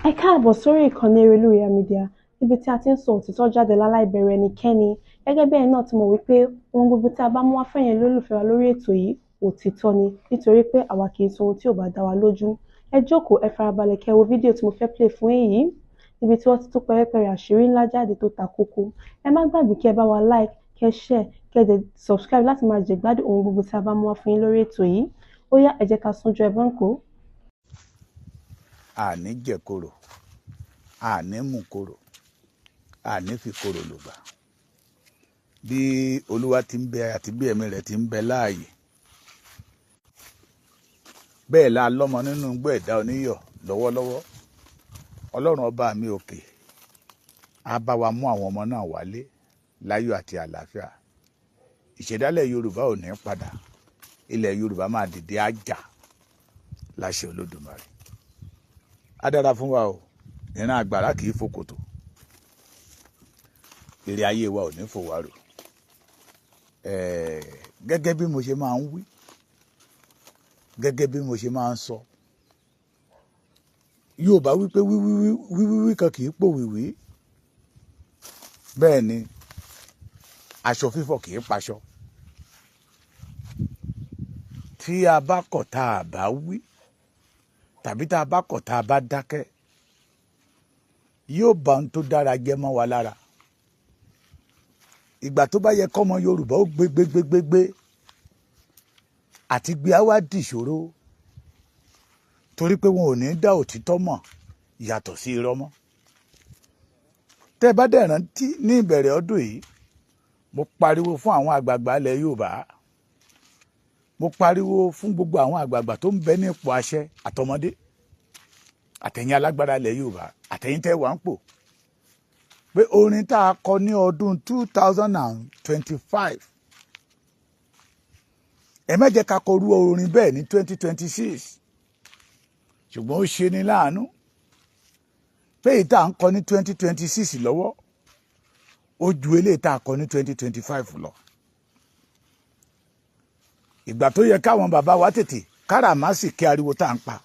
Ẹ káàbọ̀ sórí ìkànnì Erelu Royale Media níbi tí a ti ń sọ òtítọ́ jáde láláì bẹ̀rù ẹnikẹ́ni. Gẹ́gẹ́ bí ẹ̀yin náà ti mọ̀ wípé ohun gbogbo tí a bá mú wá fún ẹ̀yin olólùfẹ́ wa lórí ètò yìí òtítọ́ ni nítorí pé àwa kì í sọ ohun tí ò bá dá wa lójú. Ẹ jókòó, ẹ farabalẹ̀ kẹ́ wo fídíò tí mo fẹ́ play fún èyí níbi tí wọ́n ti tú pẹ́rẹ́pẹ́rẹ́ àṣírí ńlá jáde tó ta kókó. Ẹ má gbàgbé kí ẹ bá wa like, kẹ́ share, kẹ́ dẹ̀ subscribe láti máa jẹ gbádùn ohun gbogbo tí a bá mú wá fún yín lórí ètò yìí. Ó yá, ẹ jẹ́ ká súnjọ ẹ bọ́ǹkó. Àní jẹ koro, àní mú koro, àní fi koro lò gbà. Bí Olúwa ti ń bẹ àti bí ẹ̀mí rẹ̀ ti ń bẹ láàyè. Bẹ́ẹ̀ la lọ́mọ nínú igbó ẹ̀dá oníyọ̀ lọ́wọ́lọ́wọ́. Ọlọ́run ọba mi òkè á bá wa mú àwọn ọmọ náà wálé láyọ̀ àti àlàáfíà. Ìṣẹ̀dálẹ̀ Yorùbá ò ní padà. Ilẹ̀ Yorùbá máa dìde àjà láṣẹ Olódùmarè. Á dára fún wa o. Ìran àgbàrá kì í fòkòtò. Èrè ayé wa ò ní fò wá rò. Gẹ́gẹ́ bí mo ṣe máa ń wí, gẹ́gẹ́ bí mo ṣe máa ń sọ, Yorùbá wípé wíwíwí kan kì í pò wíwí. Bẹ́ẹ̀ ni aṣọ fífọ̀ kì í paṣọ. Tí a bá kọ̀ tá a bá wí tàbí tá a bá kọ̀ tá a bá dákẹ́, yóò bá ohun tó dára jẹ́ mọ́ wa lára. Ìgbà tó bá yẹ kọ́mọ Yorùbá ó gbégbégbégbé àti gbé á wá dìṣòro torí pé wọn ò ní dá òtítọ́ mọ̀ yàtọ̀ sí irọ́ mọ́. Tẹ́ ẹ bá dẹ̀ rántí ní ìbẹ̀rẹ̀ ọdún yìí, mo pariwo fún àwọn àgbààgbà ilẹ̀ Yorùbá. Mo pariwo fún gbogbo àwọn àgbààgbà tó ń bẹ ní ipò àṣẹ àtọmọdé àtẹ̀yìn alágbára ilẹ̀ Yorùbá àtẹ̀yìn tẹ́ wà ń pò pé orin tá a kọ ní ọdún 2025 ẹ má jẹ́ ká kọrú orin bẹ́ẹ̀ ní 2026 ṣùgbọ́n ó ṣe ní láàánú pé èyí tá à ń kọ ní 2026 lọ́wọ́ ó ju eléyìí tá a kọ ní 2025 lọ. Ìgbà tó yẹ káwọn bàbá wa tètè káràmásì kí ariwo tá à ń pa.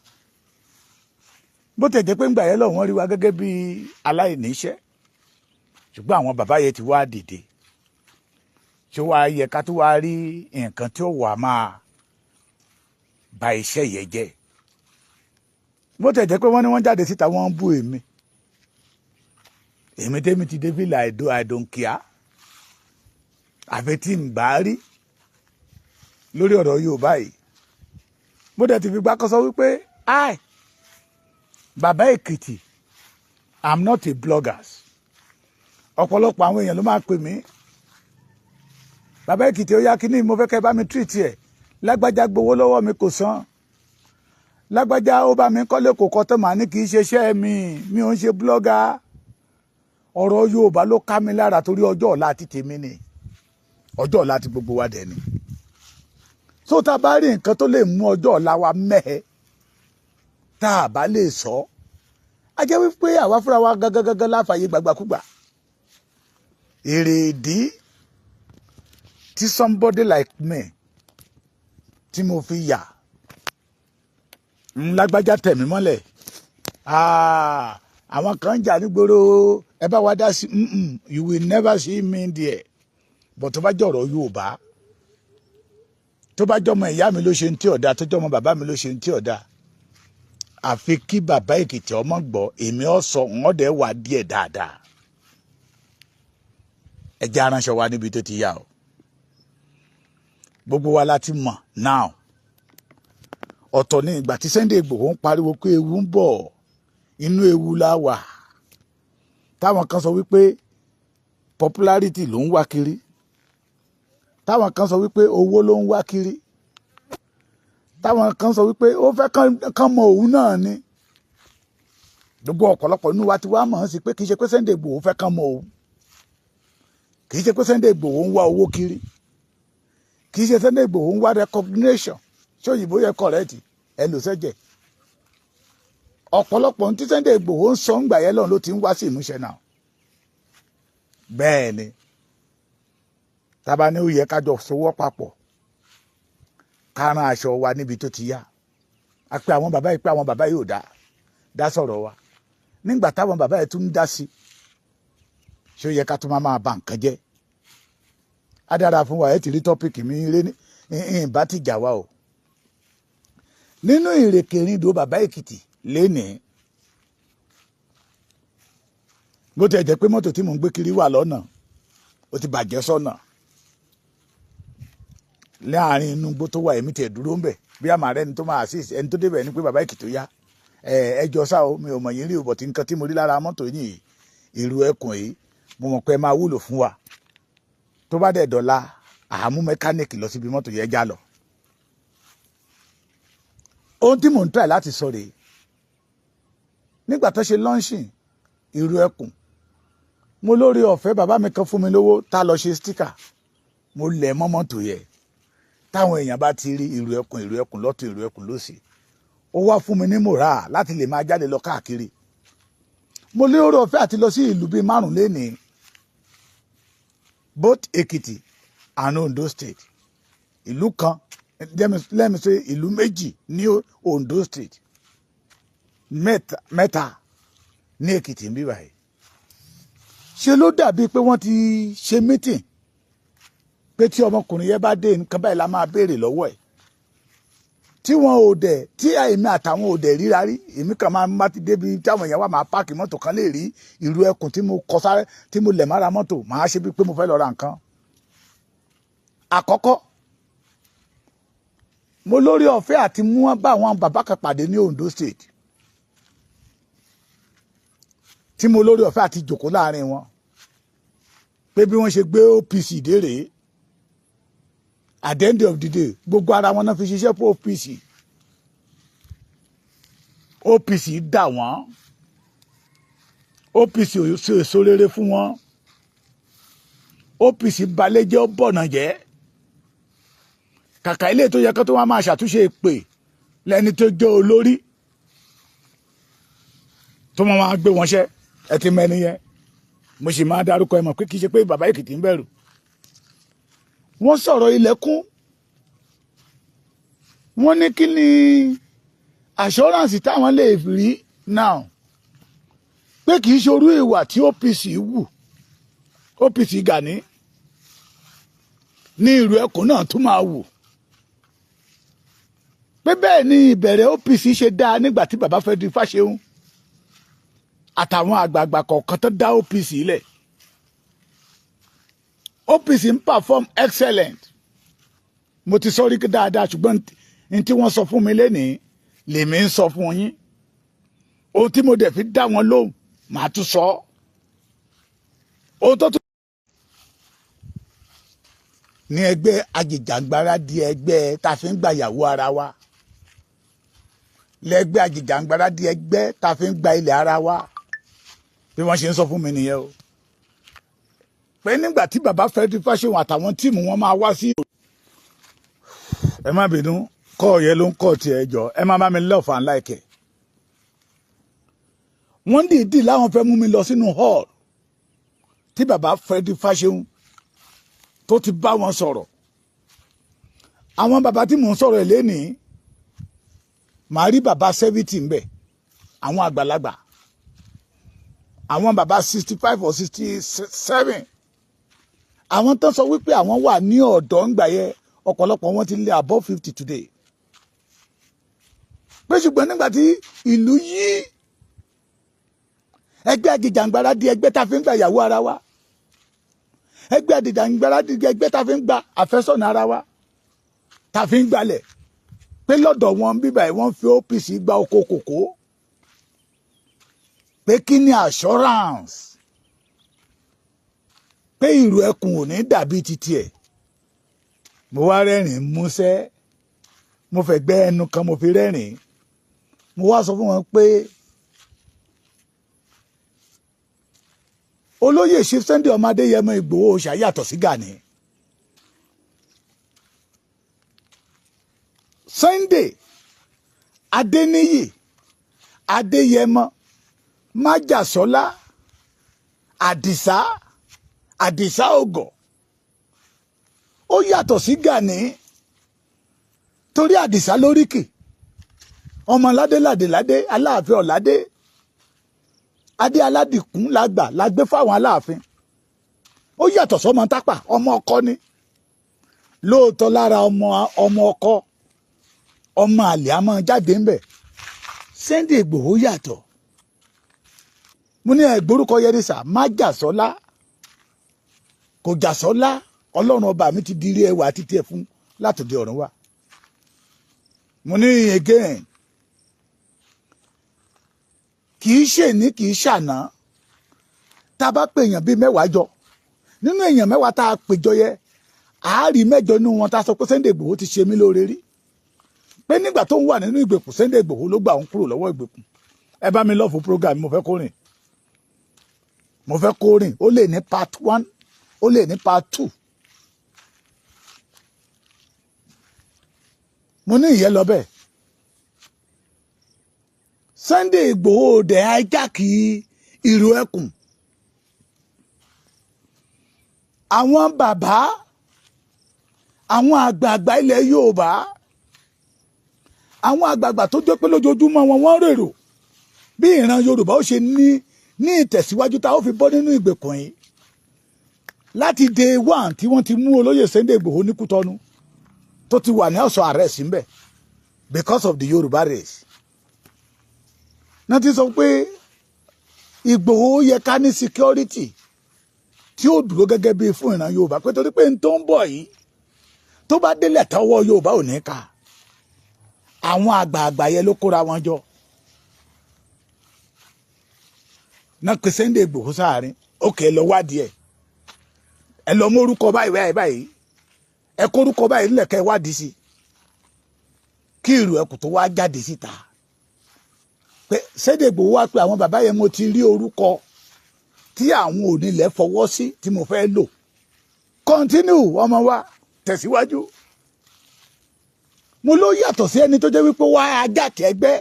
Bó tẹ̀ jẹ́ pé ńgbà yẹn lọ́wọ́ wọ́n rí wa gẹ́gẹ́ bí aláìníṣẹ́ ṣùgbọ́n àwọn bàbá yẹn ti wá dìde. Ṣé wàá yẹ ká tó wá rí nǹkan tí ó wà máa ba iṣẹ́ yẹn jẹ́. Bó tẹ̀ jẹ́ pé wọ́n ní wọ́n jáde síta wọ́n ń bú èmi. Èmi tẹ́mi ti dé fìlà àìdòǹkìá àfi tí ń bá rí lórí ọ̀rọ̀ Yorùbá yìí. Mo dẹ̀ ti fi gbá kọ́sọ́ wípé bàbá Èkìtì, I'm not a blogger. Ọ̀pọ̀lọpọ̀ àwọn èèyàn ló máa pè mí. Bàbá Èkìtì ó yá kíní mo fẹ́ kẹ́ bá mi treat ẹ̀. Lágbájá gbowó lọ́wọ́ mi kò san. Lágbájá ó bá mi kọ́lé kò kọ́ tó màá ní kì í ṣe iṣẹ́ mi ò ń ṣe blogger. Ọ̀rọ̀ Yorùbá ló ká mi lára torí ọjọ́ ọ̀la ti tèmi ni. Ọjọ́ ọ̀la ti gbogbo wa dẹ̀ ni. So tá a bá rí nǹkan tó lè mú ọjọ́ ọ̀la wa mẹ́hẹ tá a bá lè sọ, a jẹ́ wípé àwa fúnra wa gangan láfààyè gbàgbàkúgbà. Èrèdí tí somebody like me tí mo fi yà lágbájá tẹ̀mí mọ́lẹ̀ àwọn kan jà nígboro ẹ bá wa dá sí you will never see me there. But tó bá jọ̀rọ̀ Yorùbá, tó bá jọmọ ìyá mi ló ṣe ń tí ọ̀dà, tó jọmọ bàbá mi ló ṣe ń tí ọ̀dà, àfi kí bàbá Èkìtì ọmọ gbọ́ èmi ọ̀sọ̀ wọn dẹ̀ wà díẹ̀ dáadáa. Ẹ jẹ́ aránṣọ wa níbi tó ti yá o. Gbogbo wa láti mọ̀ now. Ọ̀tọ̀ ní ìgbà tí Sunday Igboho ń pariwo pé ewu ń bọ̀, inú ewu la wà. Táwọn kan sọ wípé popularity ló ń wá kiri. Táwọn kan sọ wípé owó ló ń wá kiri. Táwọn kan sọ wípé ó fẹ́ kán mọ òun náà ni. Gbogbo ọ̀pọ̀lọpọ̀ inú wa ti wá mọ̀ sí pé kì í ṣe pé Sunday Igboho fẹ́ kán mọ òun. Kì í ṣe pé Sunday Igboho ń wá owó kiri. Kì í ṣe Sunday Igboho ń wá recognition. Ṣé òyìnbó yẹ correct ẹ lò sẹ́jẹ̀. Ọ̀pọ̀lọpọ̀ ohun tí Sunday Igboho ń sọ ń gbà yẹn lọ́run ló ti ń wá sí ìmúṣẹ náà. Bẹ́ẹ̀ ni tábà ní ó yẹ ká jọ sowọ́ papọ̀ ká rán aṣọ wa níbi tó ti yá. A pé àwọn bàbá yìí ò dá sọ̀rọ̀ wa. nígbà táwọn bàbá ẹ̀ tún ń dá sí ṣé ó yẹ ká tún máa bà nǹkan jẹ́ á dára fún wa ẹ ti rí tọ́pìkì mi rí ìbá ti jà wá o nínú ìrèkèrindò bàbá Èkìtì lénìí bó ti ẹ̀ jẹ́ pé mọ́tò tí mò ń gbé kiri wà lọ́nà ó ti bàjẹ́ sọ́nà láàrin inú igbó tó wà èmi tiẹ̀ dúró ń bẹ̀ bí àmà rẹ ni tó máa assist ẹni tó débẹ̀ ni pé bàbá Èkìtì ó yá ẹjọ́ sá o mi ò mọ̀ yín rí o bọ̀ tí nǹkan tí mo rí lára mọ́tò yìí ìrù ẹkùn yìí mo mọ̀ pé ẹ máa wúlò fún wa tó bá dẹ̀ dọ̀la àmú mẹkáníìkì lọ síbi mọ́tò yẹn já lọ. ohun tí mò ń try láti sọ rèé nígbà tó ṣe launching ìrù ẹkùn mo lórí ọ̀fẹ́ bàbá mi kan fún mi lówó tá lọ ṣe sticker mo lẹ̀ mọ́ mọ́tò yẹn táwọn èèyàn bá ti rí ìrù ẹkùn lọ́tún ìrù ẹkùn lósì ó wá fún mi ní mòrá láti lè máa jáde lọ káàkiri mo lórí ọ̀fẹ́ àti lọ sí ìlú bíi 5 lénìí both Èkìtì and Ondo State ìlú kan let me say ìlú méjì ní Ondo State mẹ́ta ní Èkìtì ń bí báyìí ṣe ló dàbí pé wọ́n ti ṣe meeting pé tí ọmọkùnrin yẹn bá dé nǹkan báyìí la máa béèrè lọ́wọ́ ẹ̀ tí wọn ò dẹ̀ tí èmi àtàwọn ò dẹ̀ ríra rí èmi kan máa ń bá ti débi táwọn èèyàn wà máa páàkì mọ́tò kan lè rí ìrù ẹkùn tí mo kọ sáré tí mo lẹ̀ mára mọ́tò máa ṣe bíi pé mo fẹ́ lọ ra nǹkan. àkọ́kọ́ mo lórí ọ̀fẹ́ àti mú bá àwọn bàbá kan pàdé ní Ondo State tí mo lórí ọ̀fẹ́ àti jòkó láàrin wọn pé bí wọ́n ṣe gbé OPC dé rèé at the end of the day gbogbo ara wọn náà fi ṣiṣẹ́ fún OPC dà wọ́n OPC ò ṣe èso rere fún wọn OPC balẹ̀ jẹ́ bọ̀nà jẹ́ kàkà ilé tó yẹ kó tó wá máa ṣàtúnṣe èpè lẹ́ni tó jẹ́ olórí tó máa gbé wọn ṣẹ́ ẹ ti mẹ́ni yẹn mo sì máa dárúkọ ẹ mọ̀ pé kì í ṣe pé bàbá Èkìtì ń bẹ̀rù wọ́n sọ̀rọ̀ ilẹ̀kùn wọ́n ní kí ni assurance táwọn lè rí now pé kì í ṣorú ìwà tí OPC Gani ní ìrù ẹkùn náà tún máa wù pé bẹ́ẹ̀ ni ìbẹ̀rẹ̀ OPC ṣe dáa nígbà tí bàbá fẹ́ di Fáṣẹ̀hùn àtàwọn àgbààgbà kọ̀ọ̀kan tó dá OPC lẹ̀ OPC ń perform excellent mo ti sọ rí dáadáa ṣùgbọ́n ní tí wọ́n sọ fún mi lénìí lèmi ń sọ fún yín ohun tí mo dẹ̀ fi dá wọn lóhùn màá tún sọ ohun tó tún. ní ẹgbẹ́ ajìjàngbara di ẹgbẹ́ tá a fi ń gba ìyàwó ara wa lẹ́gbẹ́ ajìjàngbara di ẹgbẹ́ tá a fi ń gba ilẹ̀ ara wa bí wọ́n ṣe ń sọ fún mi nìyẹn o pé nígbà tí bàbá fẹ́ di Fáṣẹ̀hùn àtàwọn tíìmù wọn máa wá sí. ẹ má bínú kọ́ ọ̀yẹ́ ló ń kọ́ tiẹ̀ jọ ẹ má bá mi love and like ẹ̀. wọ́n dìídì láwọn fẹ́ mú mi lọ sínú hall tí bàbá fẹ́ di Fáṣẹ̀hùn tó ti bá wọn sọ̀rọ̀. àwọn bàbá tí mò ń sọ̀rọ̀ ẹ̀ lénìí màá rí bàbá 70 ń bẹ̀ àwọn àgbàlagbà àwọn bàbá 65 or 67 àwọn tó sọ wípé àwọn wà ní ọ̀dọ́ ńgbà yẹn ọ̀pọ̀lọpọ̀ wọn ti lé above 50 today pé ṣùgbọ́n nígbà tí ìlú yí ẹgbẹ́ ajìjàngbara di ẹgbẹ́ tá a fi ń gba ìyàwó ara wa ẹgbẹ́ ajìjàngbara di ẹgbẹ́ tá a fi ń gba àfẹ́sọ̀nà ara wa tá a fi ń gbalẹ̀ pé lọ́dọ̀ wọn bíbá ẹ̀ wọ́n fi OPC gba oko kòkó pé kí ni assurance pé ìrù ẹkùn ò ní dàbí titi ẹ̀ mo wá rẹ́rìn músẹ́ mo fẹ́ gbẹ́ ẹnu kan mo fi rẹ́rìn mo wá sọ fún wọn pé olóyè Chief Sunday ọmọ Adéyẹmọ Ìgbòho Òòṣà yàtọ̀ sí Gani Sunday Adéníyì Adéyẹmọ Májàsọ́lá Àdìsá Ògọ̀ ó yàtọ̀ sí Gani torí Àdìsá lóríkì ọmọ ládéládéládé Aláàfin Ọ̀ládé adé aládìkún lágbà lágbé fáwọn aláàfin ó yàtọ̀ sọ́mọ tápà ọmọ ọkọ ni lóòótọ́ lára ọmọ ọkọ ọmọ àlè a máa jáde ńbẹ̀ Sunday Igboho yàtọ̀ mo ní ẹgbórúkọ yẹrìsà má jà sọ́lá kò jà sọ́lá ọlọ́run ọba mi ti dirí ẹwà títí ẹ fún látòdì ọ̀run wá mo ní again kì í ṣe ní kì í ṣàná tá a bá pè èèyàn bíi mẹ́wàá jọ nínú èèyàn mẹ́wàá tá a péjọ yẹ àárí mẹ́jọ nínú wọn tá a sọ pé Sunday Igboho ti ṣe mí lóore rí pé nígbà tó ń wà nínú ìgbèkùn Sunday Igboho ló gbà òun kúrò lọ́wọ́ ìgbèkùn ẹ bá mi lọ́ọ̀fù program mo fẹ́ kó rìn ó lè ní part 1 ó lè ní part 2 mo ní ìyẹn lọ bẹ́ẹ̀ Sunday Igboho dẹ̀ ajákì ìró ẹkùn àwọn bàbá àwọn àgbààgbà ilẹ̀ Yorùbá àwọn àgbààgbà tó jẹ́ pé lójoojúmọ́ wọ́n rèrò bí ìran Yorùbá ó ṣe ní ìtẹ̀síwájú tá ó fi bọ́ nínú ìgbèkùn yìí láti day 1 tí wọ́n ti mú olóyè Sunday Igboho ní Kútọ́nù tó ti wà ní ọ̀sọ̀ arrest ńbẹ̀ because of the Yorùbá race náà ti sọ pé Igboho yẹ ká ní security tí ó dúró gẹ́gẹ́ bí fún ìran Yorùbá pé torí pé n tó ń bọ̀ yìí tó bá délẹ̀ tọwọ́ Yorùbá ò ní ká àwọn àgbààgbà yẹn ló kóra wọn jọ náà pé Sunday Igboho sáàrin òkè lọ wádìí ẹ lọ mú orúkọ báyìí ẹ kó orúkọ báyìí nílẹ̀ kẹ́ wádìí sí kí ìrù ẹkùn tó wá jáde síta pé Sunday Igboho wá pé àwọn bàbá yẹn mo ti rí orúkọ tí àwọn onílẹ̀ fọwọ́ sí tí mo fẹ́ lò continue ọmọ wa tẹ̀síwájú mo ló yàtọ̀ sí ẹni tó jẹ́ wípé wá ajá kẹgbẹ́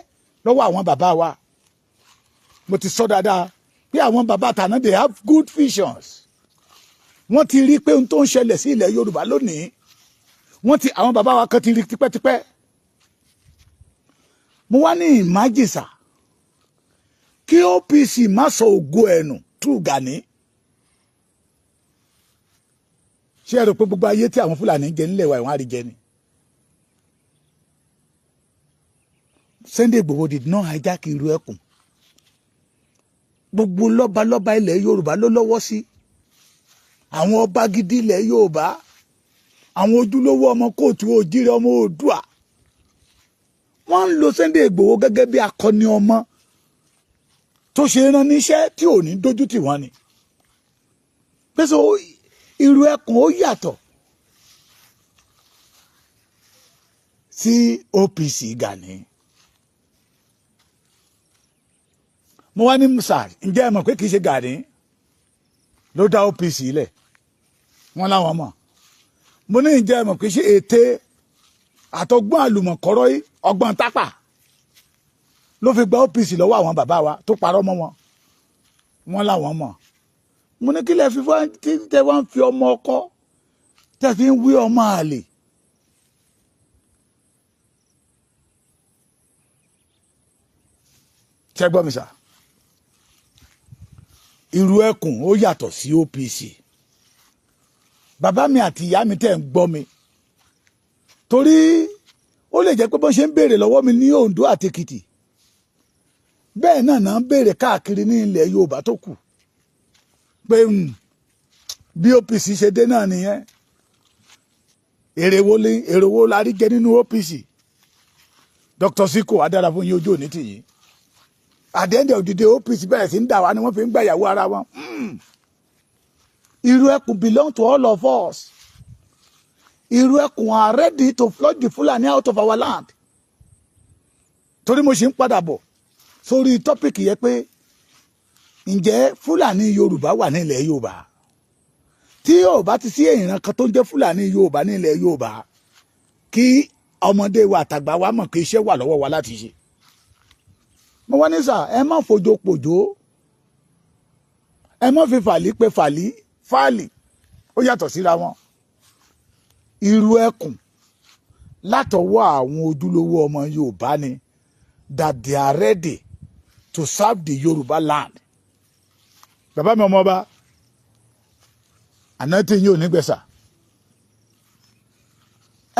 lọ́wọ́ àwọn bàbá wa mo ti sọ dáadáa pé àwọn bàbá tàná they have good visions wọ́n ti rí pé ohun tó ń ṣẹlẹ̀ sí ilẹ̀ Yorùbá lónìí àwọn bàbá wa kan ti rí tipẹ́tipẹ́ mo wá ní ìmájìsà kí OPC má sọ ògo ẹnu through Gani ṣé ẹ rò pé gbogbo ayé tí àwọn Fúlàní jẹ nílẹ̀ wa ìwọ̀n àríjẹ ni Sunday Igboho did not hijack ìró ẹkùn gbogbo lọ́balọ́ba ilẹ̀ Yorùbá ló lọ́wọ́ sí àwọn ọba gidi ilẹ̀ Yorùbá àwọn ojúlówó ọmọ kóòtù òjìrè ọmọ Oòduà wọ́n ń lo Sunday Igboho gẹ́gẹ́ bí akọni ọmọ tó ṣe rán níṣẹ́ tí ò ní dójú tì wọ́n ni pèsè ìró ẹkùn ó yàtọ̀ sí OPC Gani mo wá ní musa ǹjẹ́ ẹ mọ̀ pé kì í ṣe Gani ló dá OPC lẹ̀ wọ́n láwọn mọ̀ mo ní ǹjẹ́ ẹ mọ̀ pé ṣe ète àtọgbọ́n àlùmọ̀kọ́rọ́ yìí ọgbọ́n tápà ló fi gba OPC lọ́wọ́ àwọn bàbá wa tó parọ́ mọ́ wọn wọ́n láwọn mọ̀ mo ní kí lẹ fi tẹ wá ń fi ọmọ ọkọ tẹ fi ń wí ọmọ àlè ṣé gbọ́ mi sà ìró ẹkùn ó yàtọ̀ sí OPC bàbá mi àti ìyá mi tẹ̀ ń gbọ́ mi torí ó lè jẹ́ pé bọ́n ṣe ń béèrè lọ́wọ́ mi ní Oǹdó àti Èkìtì bẹ́ẹ̀ náà ń béèrè káàkiri ní ilẹ̀ Yorùbá tó kù pé bí OPC ṣe dé náà nìyẹn èrè wo la rí jẹ nínú OPC Dr. Siko adára fún yín ojú òní tìyí at the end of the day OPC bẹ̀rẹ̀ sí ń dà wá ni wọ́n fi ń gbà ìyàwó ara wọn ìró ẹkùn belong to all of us ìró ẹkùn are ready to flush the Fulani out of our land torí mo ṣe ń padà bọ̀ sórí tọ́pìkì yẹn pé ǹjẹ́ Fúlàní Yorùbá wà nílẹ̀ Yorùbá tí yóò bá ti sí èèyàn kan tó ń jẹ́ Fúlàní Yorùbá nílẹ̀ Yorùbá kí ọmọdé wa àtàgbà wa mọ̀ pé iṣẹ́ wà lọ́wọ́ wa láti ṣe mo wá ní sà ẹ má fojo pòjó ẹ má fi fàlí pé fàlì ó yàtọ̀ síra wọn ìró ẹkùn látọwọ́ àwọn ojúlówó ọmọ Yorùbá ni that they are ready to serve the Yoruba land bàbá mi ọmọ ọba àná tí yín ò ní gbẹ̀sà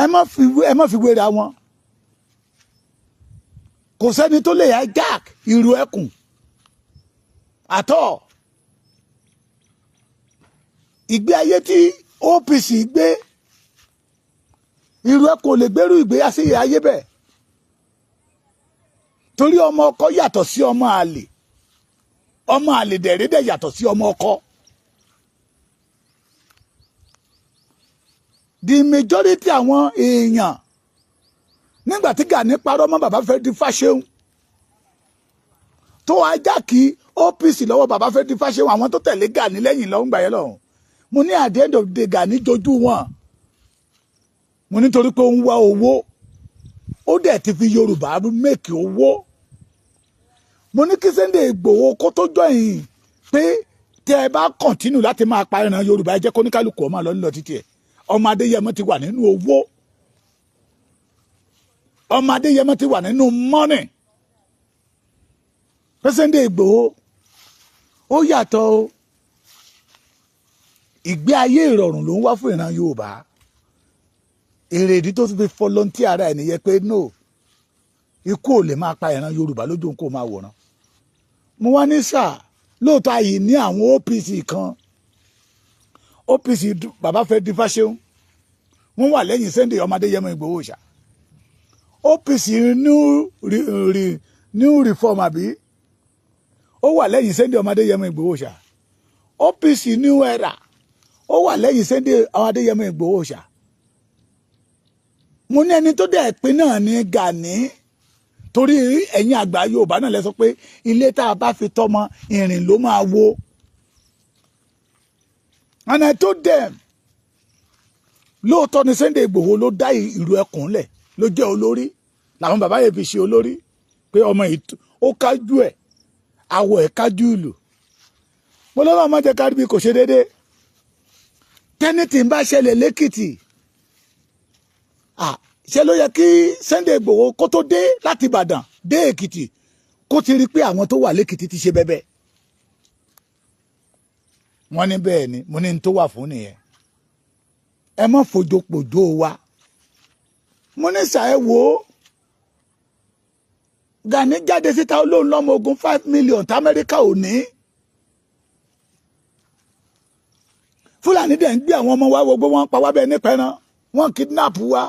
ẹ má fi wéra wọn kò sẹ́ni tó lè hijack ìrù ẹkùn àtọ̀ ìgbé ayé tí OPC gbé ìrù ẹkùn ò lè gbèrú ìgbé ayé bẹ́ẹ̀ torí ọmọ ọkọ yàtọ̀ sí ọmọ àlè dẹ̀rẹ́dẹ̀ yàtọ̀ sí ọmọ ọkọ. The majority àwọn èèyàn nígbà tí Gani parọ́ mọ́ bàbá fẹ́ di Fáṣẹ̀hùn tó ajá kí OPC lọ́wọ́ bàbá fẹ́ di Fáṣẹ̀hùn àwọn tó tẹ̀lé Gani lẹ́yìn lọ́hùn gbà yẹn lọ́hùn mo ní at the end of the day Gani jojú wọn mo nítorí pé ó ń wá owó ó dẹ̀ ti fi Yorùbá mẹ́kì owó mo ní kí Sunday Igboho kó tó jọyìn pé tẹ ẹ bá kọ̀ntínú láti máa pa ìran Yorùbá ẹ jẹ́ kó ní kálukú ọmọ lọ nílọ títí ẹ̀ ọmọ Adéyẹmọ ti wà nínú owó ọmọ Adéyẹmọ ti wà nínú mọ́nì Sunday Igboho ó yàtọ̀ o ìgbé ayé ìrọ̀rùn ló ń wá fún ìran Yorùbá èrèdí tó fi volunteer ara ẹ̀ nìyẹn pé no ikú ò lè máa pa ìran Yorùbá lójú kó máa wòran mo wá ní sáà lóòótọ́ àyè ní àwọn OPC kan OPC bàbá fẹ́ di Fáṣẹ̀hùn wọ́n wà lẹ́yìn Sunday ọmọ Adéyẹmọ Ìgbòho ṣá OPC new reform àbí ó wà lẹ́yìn Sunday ọmọ Adéyẹmọ Ìgbòho ṣá OPC new era ó wà lẹ́yìn Sunday ọmọ Adéyẹmọ Ìgbòho ṣá mo ní ẹni tó dẹ̀ pín náà ní Gani torí ẹ̀yin àgbà Yorùbá náà lẹ sọ pé ilé tá a bá fi tọ́mọ ìrìn ló máa wó. And I told them lóòótọ́ ni Sunday Igboho ló dá ìlú ẹkùn lẹ̀ ló jẹ́ olórí làwọn bàbá yẹn fi ṣe olórí pé ọmọ yìí ó kájú ẹ̀ àwọ̀ ẹ̀ kájú ìlú mo lọ́wọ́ ọmọ jẹ́ kárí bí kò ṣe déédéé tẹ́nìtì ń bá ṣẹlẹ̀ lẹ́kìtì ṣe ló yẹ kí Sunday Igboho kó tó dé láti Ìbàdàn dé Èkìtì kó ti rí pé àwọn tó wà lẹ́kìtì ti ṣe bẹ́bẹ́ wọ́n ní bẹ́ẹ̀ ni mo ní n tó wà fún nìyẹn ẹ má fojopòjó wa mo ní sàẹ́ wo Gani jáde síta olóhùn lọ́mọ ogun 5 million tí Amẹ́ríkà ò ní Fúlàní dẹ̀ ń gbé àwọn ọmọ wa gbogbo wọn pa wá bẹ́ẹ̀ ní pẹ́ràn wọ́n kidnap wa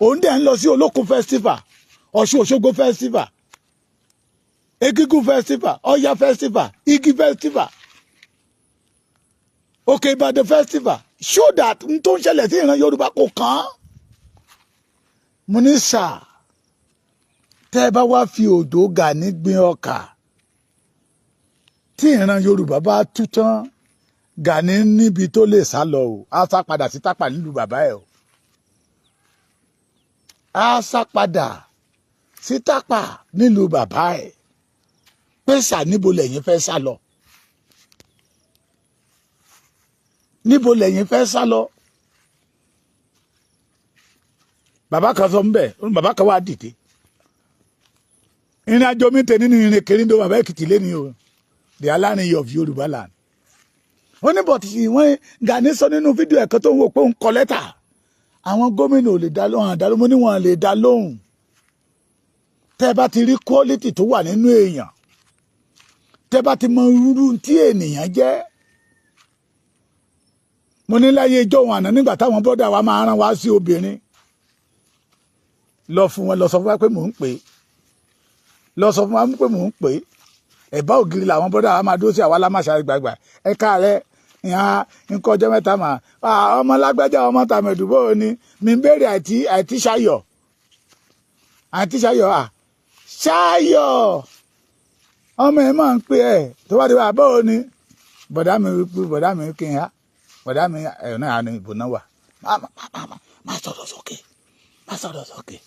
òun dẹ̀ ń lọ sí Olókun festival Ọ̀ṣun Òṣogbo festival Egígún festival Ọya festival Igi festival Òkè Ìbàdàn festival show that n tó ń ṣẹlẹ̀ sí ìran Yorùbá kò kàn án mo ní sà tẹ́ ẹ bá wá fi òjò Gani gbin ọkà tí ìran Yorùbá bá tú tán Gani níbi tó lè sá lọ o á sá padà sí Tápà nílùú bàbá ẹ̀ o á sá padà sí Tápà nílùú bàbá ẹ̀ pé sà níbo lẹ́yìn fẹ́ sá lọ níbo lẹ́yìn fẹ́ sá lọ bàbá kan sọ mbẹ bàbá kan wá dìde ìrìn àjò mi tẹ nínú ìrìn kerindo bàbá Èkìtì lẹ́ni o the alárin of Yorùbá land ó ní bọ̀tì wọ́n Gani sọ nínú fídíò ẹ̀kan tó ń wò pé ó ń kọ lẹ́tà àwọn gómìnà ò lè dá lóhùn àdáló mo ní wọn lè dá lóhùn tẹ́ bá ti rí quality tó wà nínú èèyàn tẹ́ bá ti mọ irú tí ènìyàn jẹ́ mo ní láyé ijó wọn àná nígbà táwọn bọ́dà wa máa rán wa sí obìnrin lọ fún wọn lọ sọ fún wa pé mò ń pè é lọ sọ fún wa pé mò ń pè é ẹ̀bá ògiri làwọn bọ́dà wa máa dúró sí àwa lámàṣà gbàgbà ẹ káàárẹ̀ ìhàn nǹkan ọjọ́ mẹ́ta mà ọmọ lágbájá ọmọ tàmẹ̀dùbọ̀ ni mi ń béèrè àìtí ṣayọ̀ ṣayọ̀ ọmọ ẹ̀ máa ń pè ẹ̀ tó bá ti wà bọ́ọ̀ ni bọ̀dá mi kì í ha bọ̀dá mi ẹ̀rọ náà ní ìbò náà wà má sọ̀rọ̀ sókè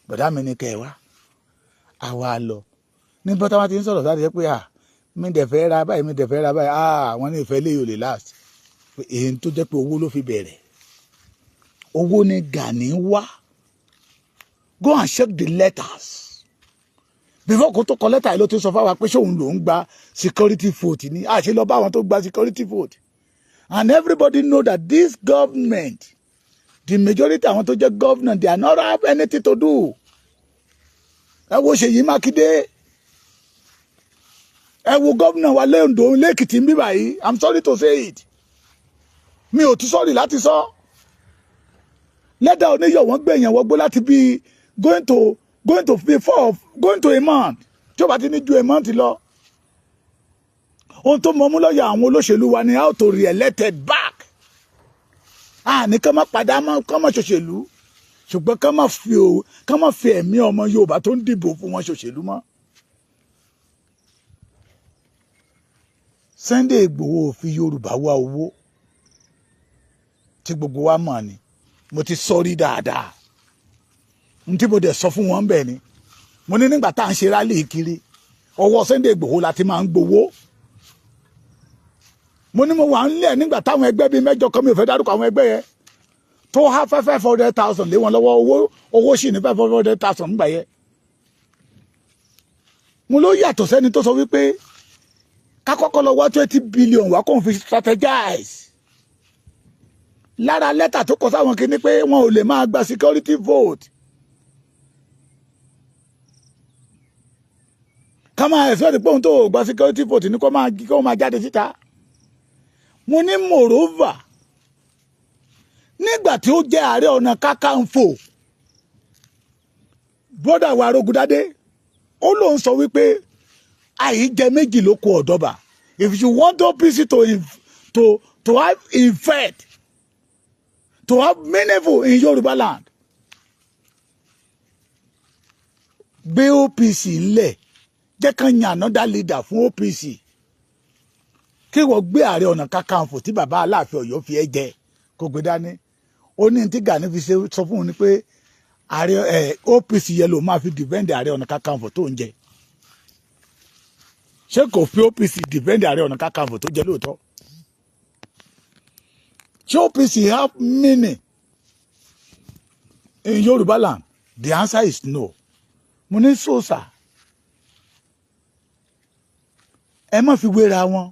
bọ̀dá mi ní kẹ́ ẹ wá àwa lọ ní bọ́tá wọn ti ń sọ̀rọ̀ sáré pé mi dẹ̀ fẹ́ ra báyìí wọ́n ní ìfẹ́ lè yóò lè last èyí tó jẹ́ pé owó ló fi bẹ̀rẹ̀ owó ní Gani wá go and check the letters before kó tó kọ lẹ́tà yìí ló ti sọ fáwa pé ṣóun lòún gba security vote ni àṣẹ lọ bá àwọn tó gba security vote and everybody know that this government the majority àwọn tó jẹ́ governor they are not have anything to do. Ẹ wo Ṣèyí Mákindé ẹ wo governor wa Ondo lẹ́kìtì ń bí báyìí I'm sorry to say it mi ò tún sorry láti sọ lẹ́dà oníyọ̀ wọ́n gbé èèyàn wọgbó láti bí going to a month tí ó bá ti ní ju a month lọ ohun tó mọ mú lọ́yà àwọn olóṣèlú wa ni how to re-elected back ní ká má padà mọ́ ká má ṣòṣèlú ṣùgbọ́n ká má fi ẹ̀mí ọmọ Yorùbá tó ń dìbò fún wọn ṣòṣèlú mọ́. Sunday Igboho fi Yorùbá wá owó tí gbogbo wa mọ̀ ni mo ti sọ rí dáadáa n tí mo dẹ̀ sọ fún wọn bẹ́ẹ̀ ni mo ní nígbà tá à ń ṣe rálì kiri ọwọ́ Sunday Igboho la ti máa ń gbowó mo ní mo wà ń lẹ̀ nígbà táwọn ẹgbẹ́ bíi mẹ́jọ kan mi ò fẹ́ dárúkọ àwọn ẹgbẹ́ yẹn tó há 500,000 lé wọn lọ́wọ́ owó sì ní 500,000 nígbà yẹn mo ló yàtọ̀ sẹ́ni tó sọ wípé ká kọ́kọ́ lọ wá 20 billion wá kóun fi strategize lára lẹ́tà tó kọ sáwọn kìíní pé wọn ò lè máa gba security vote ká máa ẹ̀sọ́ ní pé òun tó gba security vote ní kó máa jáde síta mo ní moreover nígbà tí ó jẹ́ Ààrẹ Ọ̀nà Kakanfò brother wa Arogundade ó lóun sọ wípé àìjẹ méjì ló kó ọ̀dọ́bà if you want OPC to have effect to have meaningful in Yoruba land gbé OPC ńlẹ̀ jẹ́ kán yan another leader fún OPC kí wọ́n gbé Ààrẹ Ọ̀nà Kakanfò tí bàbá Aláàfin Ọ̀yọ́ fi ẹ́ jẹ kó gbé dání ó ní tí Gani fi sọ fún un ni pé ààrẹ OPC yẹn ló máa fi defend Ààrẹ Ọ̀nà Kakanfò tó ń jẹ ṣé kò fi OPC defend Ààrẹ Ọ̀nà Kakanfò tó jẹ lóòótọ́ ṣé OPC have meaning in Yoruba land? The answer is no. Mo ní sòsà ẹ má fi wéra wọn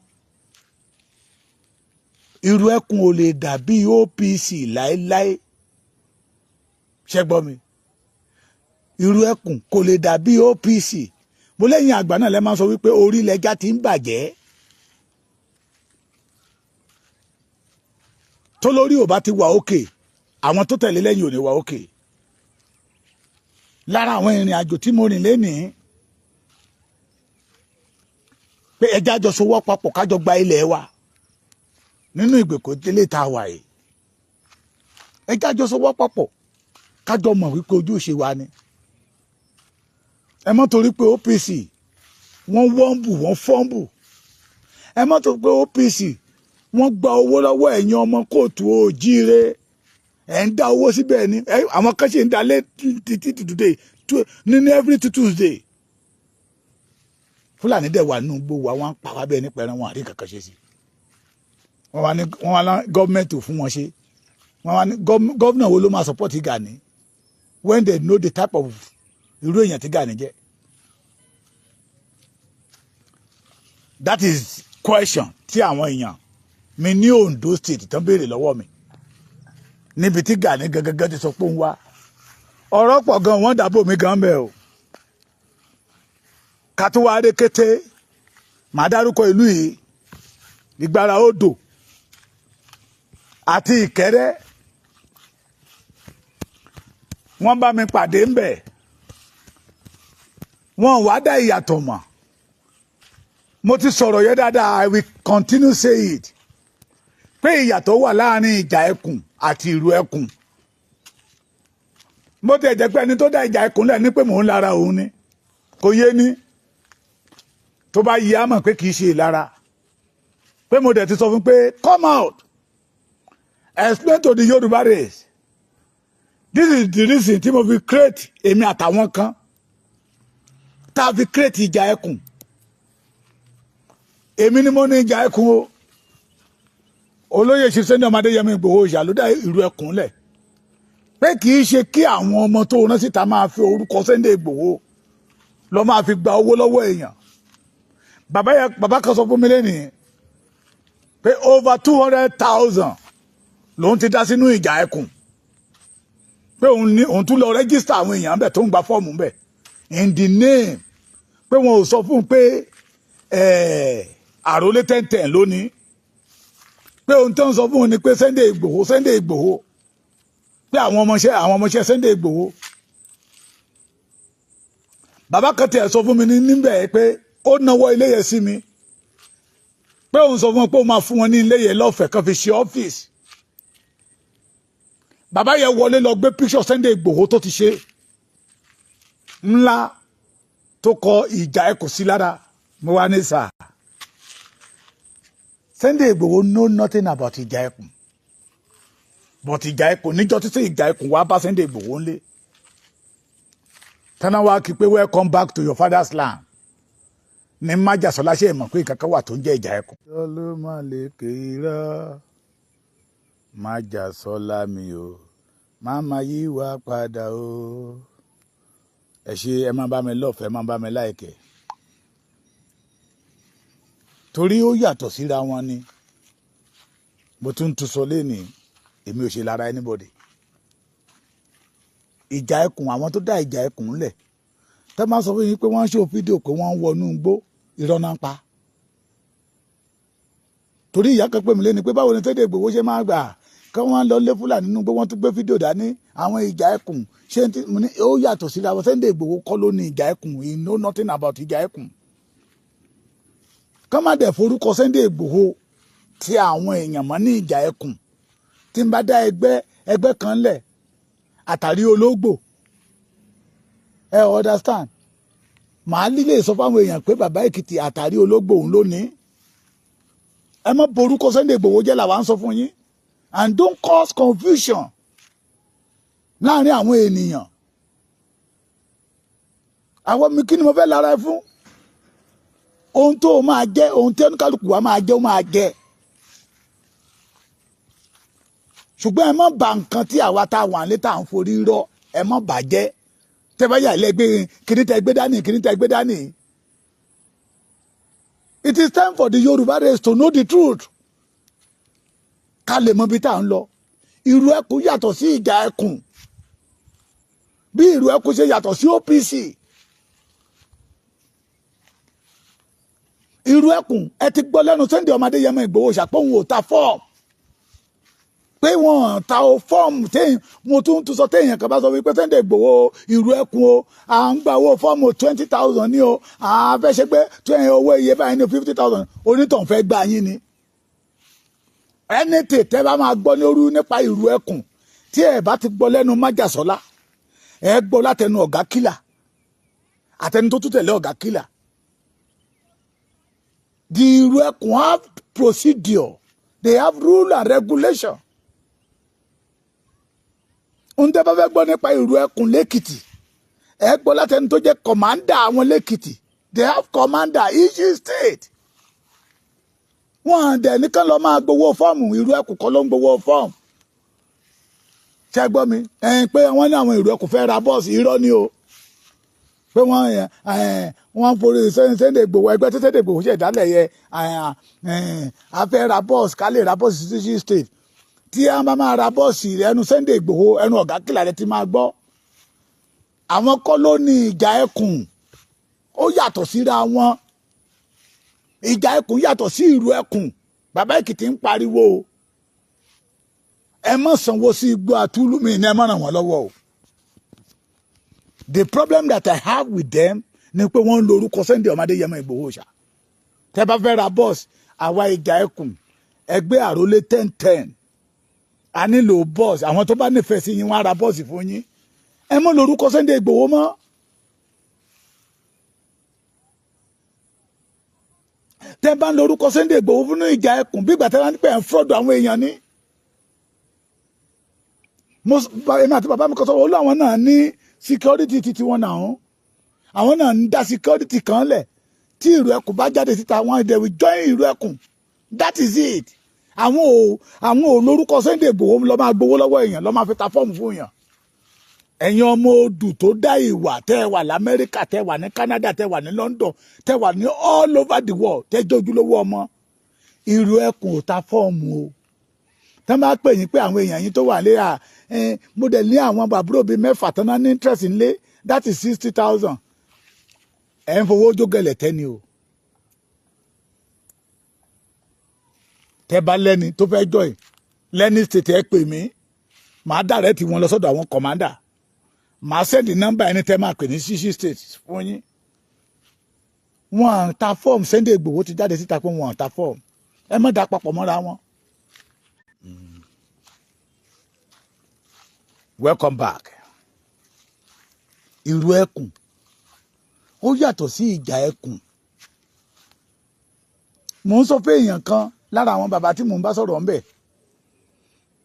irú ẹkùn ò lè dàbí OPC láéláé ṣé gbọ́ mi irú ẹkùn kò lè dàbí OPC mo lẹ́yìn àgbà náà lẹ́ máa sọ wípé orí lẹ́jà ti ń bàjẹ́ tó lórí ò bá ti wà òkè àwọn tó tẹ̀lé lẹ́yìn ò ní wà òkè lára àwọn ìrìn àjò tí mo rìn lénìí pé ẹjá jọ sowọ́ papọ̀ kájọ gba ilẹ̀ wa nínú ìgbèkó délé tá a wà yìí ẹjá jọ sowọ́ papọ̀ kájọ mọ̀ wípé ojúṣe wa ni ẹ má torí pé OPC wọ́n wọ́nbù wọ́n fọ́nbù ẹ má torí pé OPC wọ́n gba owó lọ́wọ́ ẹ̀yin ọmọ kóòtù òjíire ẹ̀ ń dá owó síbẹ̀ ni àwọn kan ṣe ń dalé títí today nínú every Tuesday Fúlàní dẹ̀ wà nínú gbogbo àwọn pa wá bẹ́ẹ̀ nípa ẹran wọn àrí kankan ṣe sí wọ́n wá ní gọ́ọ̀mẹ̀ntì ò fún wọn ṣe wọ́n wá ní gọ́ọ̀nà wo ló máa support Gani when they know the type of irú èèyàn tí Gani jẹ́. That is question tí àwọn èèyàn mi ní Ondo state tán béèrè lọ́wọ́ mi níbi tí Gani gangan ti sọ pé ń wá ọ̀rọ̀ pọ̀ gan wọ́n dàbò mi gan bẹ́ẹ̀ o ká tó wá dé kété màá dárúkọ ìlú yìí Ìgbára Odò àti Ìkẹrẹ́ wọ́n bá mi pàdé ń bẹ̀ wọ́n wá dá ìyàtọ̀ mọ̀ mo ti sọ̀rọ̀ yẹn dáadáa I will continue say it pé ìyàtọ̀ wà láàrin ìjà ẹkùn àti ìrù ẹkùn mo tẹ̀ jẹ́ pé ẹni tó dá ìjà ẹkùn lẹ̀ ní pé mò ń lára òun ni kò yé ní tó bá yí á mọ̀ pé kì í ṣe ìlara pé mo dẹ̀ ti sọ fún pé come out explain to the Yoruba race this is the reason tí mo fi create èmi àtàwọn kan tá a fi create ìjà ẹkùn èmi ni mo ní ìjà ẹkùn o olóyè ṣiṣẹ́ ní ọmọdé Yẹmí Ìgbòho ìṣà ló dá ìlú ẹkùn lẹ̀ pé kì í ṣe kí àwọn ọmọ tó rán síta máa fi orúkọ Sunday Ìgbòho ló máa fi gba owó lọ́wọ́ èèyàn. Bàbá kan sọ fún mi lẹ́nìí pé over 200,000 lòun ti dá sínú ìjà ẹkùn, pé òun tún lọ rẹ́gísítà àwọn èèyàn bẹ̀ tó ń gba fọ́ọ̀mù bẹ̀ in the name pé wọn ò sọ fún un pé àròlé 1010 lónìí, pé ohun tó ń sọ fún un ni pé Sunday Igboho pé àwọn ọmọọṣẹ́ Sunday Igboho. Bàbá kan tiẹ̀ sọ fún mi níbẹ̀ pé ó náwó ilé yẹn sí mi, pé òun sọ fún wọn pé òun máa fún wọn ní ilé yẹn lọ́fẹ̀ẹ́ kan fi ṣe ọ́fíìsì. Bàbá yẹn wọlé lọ gbé píṣọ̀ Sunday Igboho tó ti ṣe ńlá tó kọ ìjà ẹkùn sí lára. Mo wá ní sáà Sunday Igboho know nothing about ìjà ẹkùn, but ìjà ẹkùn níjọ́ títí ìjà ẹkùn wá bá Sunday Igboho ńlé tánà wá kí pé welcome back to your father's land ní májàsọ́lá ṣe mọ̀ pé kankan wà tó ń jẹ́ ìjà ẹkùn. ló má lè kéèrà májàsọ́lá mi o máma yí wá padà o. ẹ ṣe ẹ máa bá mi lọ́fẹ̀ẹ́, ẹ máa bá mi láìkẹ́, torí ó yàtọ̀ síra wọn ni. mo tún sọ lénìí, èmi ò ṣe lára anybody. ìjà ẹkùn, àwọn tó dá ìjà ẹkùn lẹ̀ tẹ́ máa sọ fún yín pé wọ́n ń ṣe fídíò pé wọ́n ń wọnú igbó, irọ́ náà ń pa. torí ìyá kan pè mí léni pé báwo ni Sunday Igboho ṣe máa gbà kí wọ́n lọ lé Fúlàní nínú igbó, wọ́n tún gbé fídíò dání àwọn ìjà ẹkùn ṣé mo ní ó yàtọ̀ síra wọn. Sunday Igboho kọ́ ló ní ìjà ẹkùn, he know nothing about ìjà ẹkùn. kọ́ má dẹ̀ forúkọ Sunday Igboho tí àwọn èèyàn mọ́ ní ìjà ẹkùn. tí n bá dá ẹgbẹ́ kan lẹ̀ àtàrí ológbò, ẹ understand, màá lílé sọ fáwọn èèyàn pé bàbá Èkìtì àtàrí ológbò òun ló ní. ẹ má borúkọ Sunday Igboho jẹ́ làwa ń sọ fún yín, and don't cause confusion láàrin àwọn ènìyàn. àwọn mi kí ni mo fẹ́ lára ẹ fún? ohun tó o máa jẹ́, ohun tí oníkálukú wa máa jẹ́ ó máa jẹ́. ṣùgbọ́n ẹ má bà nǹkan tí àwa tá a wà nílé tá à ń forí rọ, ẹ má bàjẹ́. tẹ́ bá yà lẹ́gbẹ́ kíní tẹ́ gbé dání, kíní tẹ́ gbé dání. It is time for the Yoruba race to know the truth. ká lè mọ ibi tá à ń lọ. ìrù ẹkùn yàtọ̀ sí ìjà ẹkùn, bí ìrù ẹkùn ṣe yàtọ̀ sí OPC. ìrù ẹkùn ẹ ti gbọ́ lẹ́nu Sunday Adéyẹmọ Ìgbòho ṣàpọ̀hún ò ta fọ́ọ̀mù, pé wọ́n ta o fọ́ọ̀mù téèyàn. mo tún sọ téèyàn kan bá sọ wípé Sunday Igboho ìrù ẹkùn o à ń gba owó fọ́ọ̀mù 20,000 ní o, à fẹ́ ṣe pé owó iye báyìí ní 50,000, onítàn fẹ́ gbà yín ni. ẹni tẹ́ bá máa gbọ́ ní orú nípa ìrù ẹkùn tí ẹ bá ti gbọ́ lẹ́nu májàsọ́lá, ẹ gbọ́ látẹnu ọ̀gá kílà àtẹni tó tún tẹ̀lé ọ̀gá kílà. The ìrù ẹkùn have procedure, they have rule and regulation. ohun tẹ́ bá fẹ́ gbọ́ nípa ìrù ẹkùn lẹ́kìtì, ẹ gbọ́ látẹni tó jẹ́ commander àwọn lẹ́kìtì. They have commander each state. wọ́n dẹ̀ nìkan lọ máa gbowó fọ́ọ̀mù, ìrù ẹkùn kọ́ ló ń gbowó fọ́ọ̀mù. ṣé gbọ́ mi pé wọ́n ní àwọn ìrù ẹkùn fẹ́ ra bọ́ọ̀sì, irọ́ ni o. pé wọ́n forí Sunday Igboho, ẹgbẹ́ tí Sunday Igboho ṣe ìdálẹ̀ yẹ a fẹ́ ra bọ́ọ̀sì, ká lè ra bọ́ọ̀sì sí state. tí a bá máa ra bọ́ọ̀sì ẹnu Sunday Igboho, ẹnu ọ̀gá kìlà rẹ ti máa gbọ́. àwọn kọ́ ló ní ìjà ẹkùn, ó yàtọ̀ síra wọn. ìjà ẹkùn yàtọ̀ sí ìrù ẹkùn. bàbá Èkìtì ń pariwo ẹ má sanwó sí igbó àtúlùmí ní ẹ má ràn wọ́n lọ́wọ́ o. The problem that I have with them ni pé wọ́n ń lo orúkọ Sunday Adéyẹmọ Ìgbòho ṣá. tẹ́ bá fẹ́ ra bọ́ọ̀sì, àwa ìjà ẹkùn ẹgbẹ́ àrólé 1010 a nílò bọ́ọ̀sì. àwọn tó bá nífẹ̀ẹ́ sí yín wọ́n á ra bọ́ọ̀sì fún yín. ẹ mọ́ lórúkọ Sunday Igboho mọ́. tẹ́ bá ń lórúkọ Sunday Igboho fún ìjà ẹkùn bí ìgbà tẹ́ bá ń pẹ́ ń fọ́dọ̀ àwọn èèyàn ní. èmi àti bàbá mi kọ́ sọ́wọ́ olú àwọn náà ní security titi wọn náà. àwọn náà ń dá security kan lẹ̀ tí ìrù ẹkùn bá jáde síta wọn they will join ìrù ẹkùn. That is it. àwọn ò lórúkọ Sunday Igboho lọ máa gbowó lọ́wọ́ èèyàn, lọ máa fi ta fọ́ọ̀mù fún èèyàn. ẹ̀yin ọmọ odù tó dá ìwà tẹ́ ẹ wà lamẹ́ríkà tẹ́ ẹ wà ní Canada tẹ́ ẹ wà ní London tẹ́ ẹ wà ní all over the world tẹ́ ẹ jẹ́ ojúlówó ọmọ irú ẹkùn ò ta fọ́ọ̀mù o tẹ́ máa pè yín pé àwọn èèyàn yín tó wà lé mo dẹ̀ ní àwọn àbúrò bíi 6 tán náà ní interest ńlé that is 60,000 ẹ̀ ń fowó jógẹ̀lẹ̀ tẹ́ni o tẹ́ bá lẹ́ni tó fẹ́ join lẹ́ni state ẹ pè mí màá direct wọn lọ sọ́dọ̀ àwọn commander màá send number ẹni tẹ́ máa pè ní CC state fún yín wọn ta form Sunday Igboho ti jáde síta pé wọn ta form ẹ má dà papọ̀ mọ́ra wọn. Welcome back. Irú ẹkùn ó yàtọ̀ sí ìjà ẹkùn. Mo ń sọ pé èèyàn kan lára àwọn bàbá tí mò ń bá sọ̀rọ̀ ńbẹ̀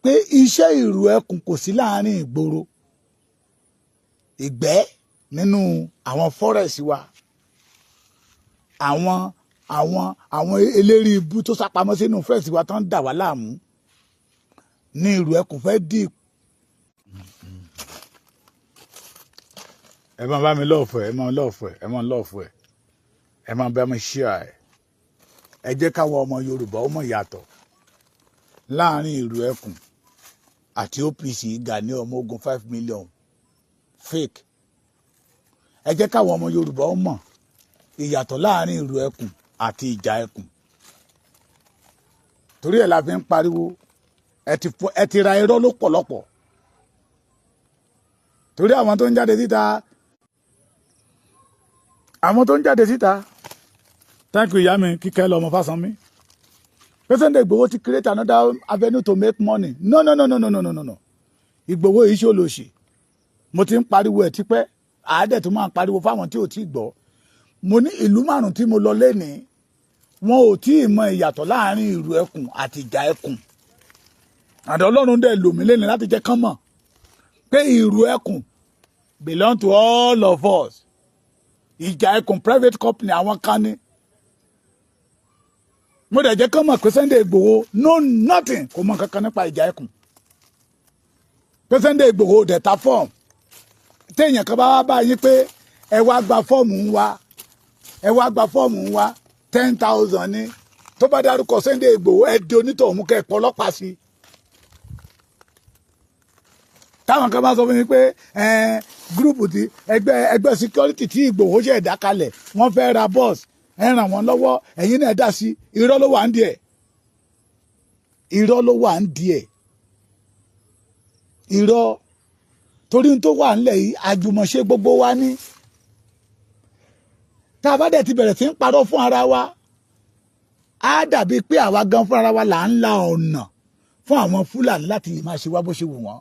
pé iṣẹ́ ìrù ẹkùn kò sí láàárín ìgboro ìgbẹ́ nínú àwọn forest wa àwọn eléri ibú tó sápamọ́ sínú forest wa tán dà wá láàmú ní ìrù ẹkùn fẹ́ dì. Ẹ máa bá mi lọ́ọ̀fù ẹ máa lọ́ọ̀fù ẹ máa lọ́ọ̀fù ẹ máa bá mi ṣíà ẹ jẹ́ káwọn ọmọ Yorùbá ó mọ̀ yàtọ̀ láàárín ìrù ẹkùn àti OPC Gani ọmọ ogun 5 million fake ẹ jẹ́ káwọn ọmọ Yorùbá ó mọ̀ ìyàtọ̀ láàárín ìrù ẹkùn àti ìjà ẹkùn torí ẹ̀ la fi ń pariwo ẹ ti ra irọ́ ló pọ̀lọpọ̀ torí àwọn tó ń jáde síta thank you ìyá mi Kíkẹ́ lọ́mọ Fásánmi President Igboho ti create another avenue to make money no Igboho yìí ṣe olóṣì mo ti ń pariwo ẹ̀ tipẹ́ àádẹ́ tó máa ń pariwo fáwọn tí ò tí gbọ́ mo ní ìlú 5 tí mo lọ lénìí wọn ò tí ì mọ ìyàtọ̀ láàrin ìrù ẹkùn àti ìjà ẹkùn àdó Ọlọ́run dẹ̀ lò mí lénìí láti jẹ́ kán mọ̀ pé ìrù ẹkùn belong to all of us ìjà ẹkùn private company àwọn kan ní mo dẹ̀ jẹ́ kán mọ̀ pé Sunday Igboho know nothing kò mọ̀ kankan nípa ìjà ẹkùn pé Sunday Igboho dẹ̀ ta fọ́ọ̀mù téèyàn kan bá wá bá yín pé ẹ wá gba fọ́ọ̀mù ń wá 10,000 ní tó bá dárúkọ Sunday Igboho ẹ di onítọ̀hún kẹ́ ẹ pọ̀ ọlọ́pàá sí i. táwọn kan bá sọ fún mi pé gúrùpù tí ẹgbẹ́ security tí Igboho ṣe ẹ̀dá kalẹ̀ wọ́n fẹ́ ra bus ẹ ràn wọ́n lọ́wọ́ ẹ̀yin náà dá sí irọ́ ló wà ń díẹ̀ irọ́ torí n tó wà ńlẹ̀ yìí àjùmọ̀ṣe gbogbo wa ní tá a bá dẹ̀ ti bẹ̀rẹ̀ sí ń parọ́ fún ara wa á dàbí pé àwa gan fún ara wa là ń la ọ̀nà fún àwọn Fúlàní láti lè máa ṣe wá bó ṣe wù wọ́n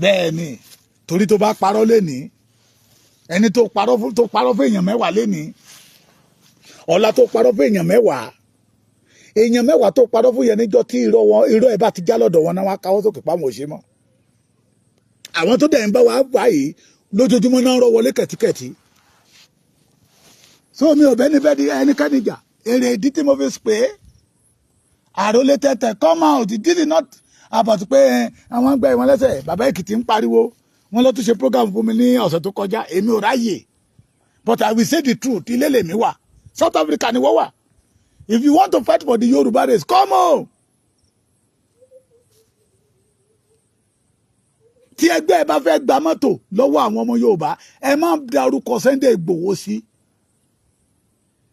bẹ́ẹ̀ ni torí tó bá parọ́ lénìí ẹni tó parọ́ fún èèyàn 10 lénìí ọ̀la tó parọ́ fún èèyàn 10 tó parọ́ fún yẹn níjọ́ tí irọ́ ẹ̀ bá ti já lọ́dọ̀ wọn náà wá káwọ́ sókè páwọn ò ṣe mọ́ àwọn tó dẹ̀ ń bá wa báyìí lójoojúmọ́ náà rọ́ wọlé kẹ̀tíkẹ̀tí so mi ò bẹ́ni bẹ́ẹ̀ di ẹnikẹ́ni jà èrè ìdí tí mo fi pè é àròlé tẹ̀tẹ̀ come out this is not about pé àwọn gbẹ́ ìwọ̀n lẹ́sẹ̀ bàbá Èkìtì ń pariwo wọn ló tún ṣe program fún mi ní ọ̀sẹ̀ tó kọjá èmi ò ráyè but I will say the truth ilé lèmi wà South Africa ni wọ́n wà if you want to fight for the Yoruba race come on. tí ẹgbẹ́ ẹ bá fẹ́ gba mọ́tò lọ́wọ́ àwọn ọmọ Yorùbá ẹ má dárúkọ Sunday Igboho sí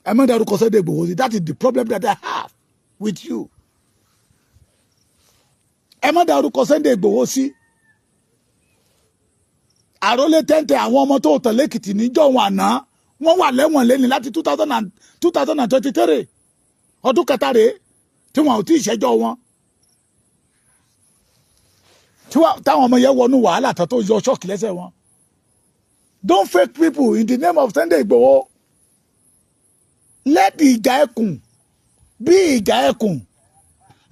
that is the problem that I have with you ẹ má dárúkọ Sunday Igboho sí àrólé tẹ́ǹtẹ̀ àwọn ọmọ tó tẹ̀lé Èkìtì níjọ́ wọn àná wọ́n wà lẹ́wọ̀n lẹ́ni láti 2023 ọdún kẹta rèé tí wọn ò tí ì ṣẹjọ́ wọn táwọn ọmọ yẹn wọnú wàhálà tó yọ ṣọ́ọ̀kì lẹ́sẹ̀ wọn. Don't fake people in the name of Sunday Igboho. Let the ìjà ẹkùn be ìjà ẹkùn.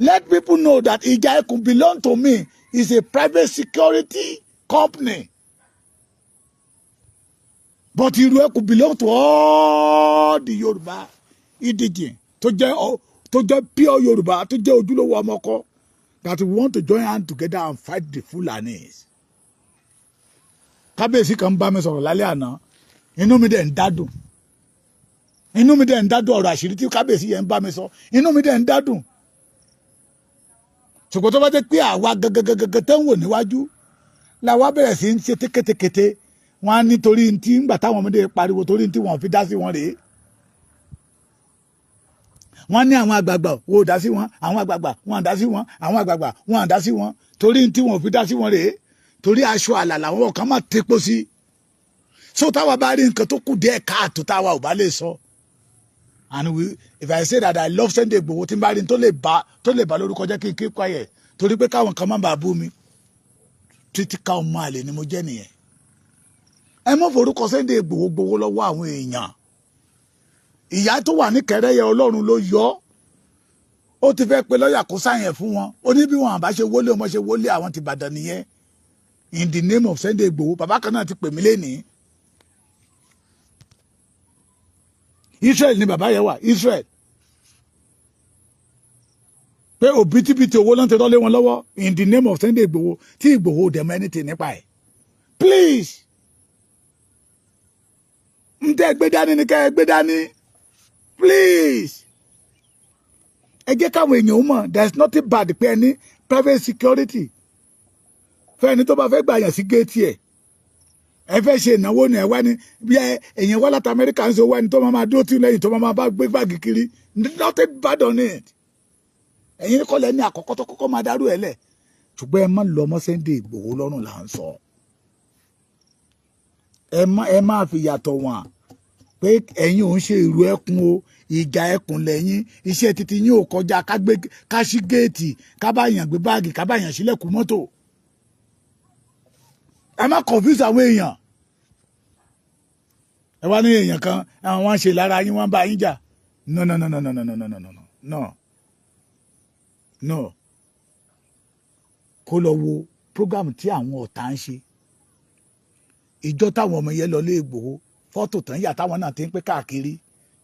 Let people know that ìjà ẹkùn belong to me is a private security company. But ìrù ẹkùn belong to all the Yoruba indigenous tó jẹ́ pure Yoruba tó jẹ́ ojúlówó ọmọkọ that we want to join hands together and fight the Fulanis. kábíyèsí kan bá mi sọ̀rọ̀ lálẹ́ àná inú mi dẹ̀ ń dádùn ọ̀rọ̀ àṣírí tí kábíyèsí yẹn ń bá mi sọ inú mi dẹ̀ ń dádùn ṣùgbọ́n tó bá jẹ́ pé àwa gẹ́gẹ́gẹ́gẹ́ tẹ́ ń wò níwájú làwa bẹ̀rẹ̀ sí ń ṣe kétékété wọn á nítorí tí ń gbà táwọn ọmọdé pariwo torí tí wọn fi dá sí wọn rèé wọn ní àwọn àgbààgbà wo dá sí wọn àwọn àgbààgbà wọn dá sí wọn àwọn àgbààgbà wọn dá sí wọn torí tí wọn fi dá sí wọn rèé torí aṣọ àlà làwọn kan máa tepo sí so táwa bá rí nǹkan tó kù díẹ̀ káàtó táwa ò bá lè sọ and if I say that I love Sunday Igboho tí n bá rí tó lè bá lórúkọ jẹ́ kí n keep quiet torí pé káwọn kan má bàa bú mi títí ká ọmọ àlè ni mo jẹ́ nìyẹn ẹ mọ́ forúkọ Sunday Igboho gbowó lọ́wọ́ àwọn èèyàn ìyá tó wà ní kẹrẹ́yẹ Ọlọ́run ló yọ ó ti fẹ́ pe lọ́ọ̀yà kó sáyẹn fún wọn ó ní bí wọn àbá ṣe wọlé ọmọ ṣe wọlé àwọn ti Ìbàdàn nìyẹn in the name of Sunday Igboho bàbá kan náà ti pè mí lénìí Israel ni bàbá yẹn wà Israel pé òbítíbitì owó ló ń tẹ́tọ́ lé wọn lọ́wọ́ in the name of Sunday Igboho tí Igboho dẹ̀ mọ́ anything nípa ẹ̀ please ń tẹ́ gbé dání ni kẹ́ ẹ gbé dání please ẹ jẹ́ káwọn èèyàn ó mọ̀ there is nothing bad pé ẹni private security fẹ́ni tó bá fẹ́ gbà yàn sí géètì ẹ̀ ẹ fẹ́ ṣe ìnáwó ni ẹ wá ní bí èèyàn wá láti Amẹ́ríkà ń sọ wá ní tó máa dúró tí lẹ́yìn tó máa bá gbé báàgì kiri nothing bad on it ẹ̀yin kọ́ lẹ́ ní àkọ́kọ́ tó kọ́kọ́ máa dárú ẹ̀ lẹ̀ ṣùgbọ́n ẹ má lọ ọmọ Sunday Igboho lọ́rùn là ń sọ ẹ má fi yàtọ̀ wọn pé ẹ̀yin ò ń ṣe ìrù ẹkùn o ìjà ẹkùn lẹ́yìn iṣẹ́ títí yín ò kọjá ká ṣí géètì ká bá yàn gbé báàgì ká bá yàn sílẹ̀kùn mọ́tò ẹ má confuse àwọn èèyàn ẹ wá ní èèyàn kan àwọn wọn ṣe lára yín wọn bá yín jà no kó lọ wo program tí àwọn ọ̀tá ń ṣe ìjọ táwọn ọmọ yẹn lọ lé Ìgbòho fọ́tò tán yà táwọn náà ti ń pé káàkiri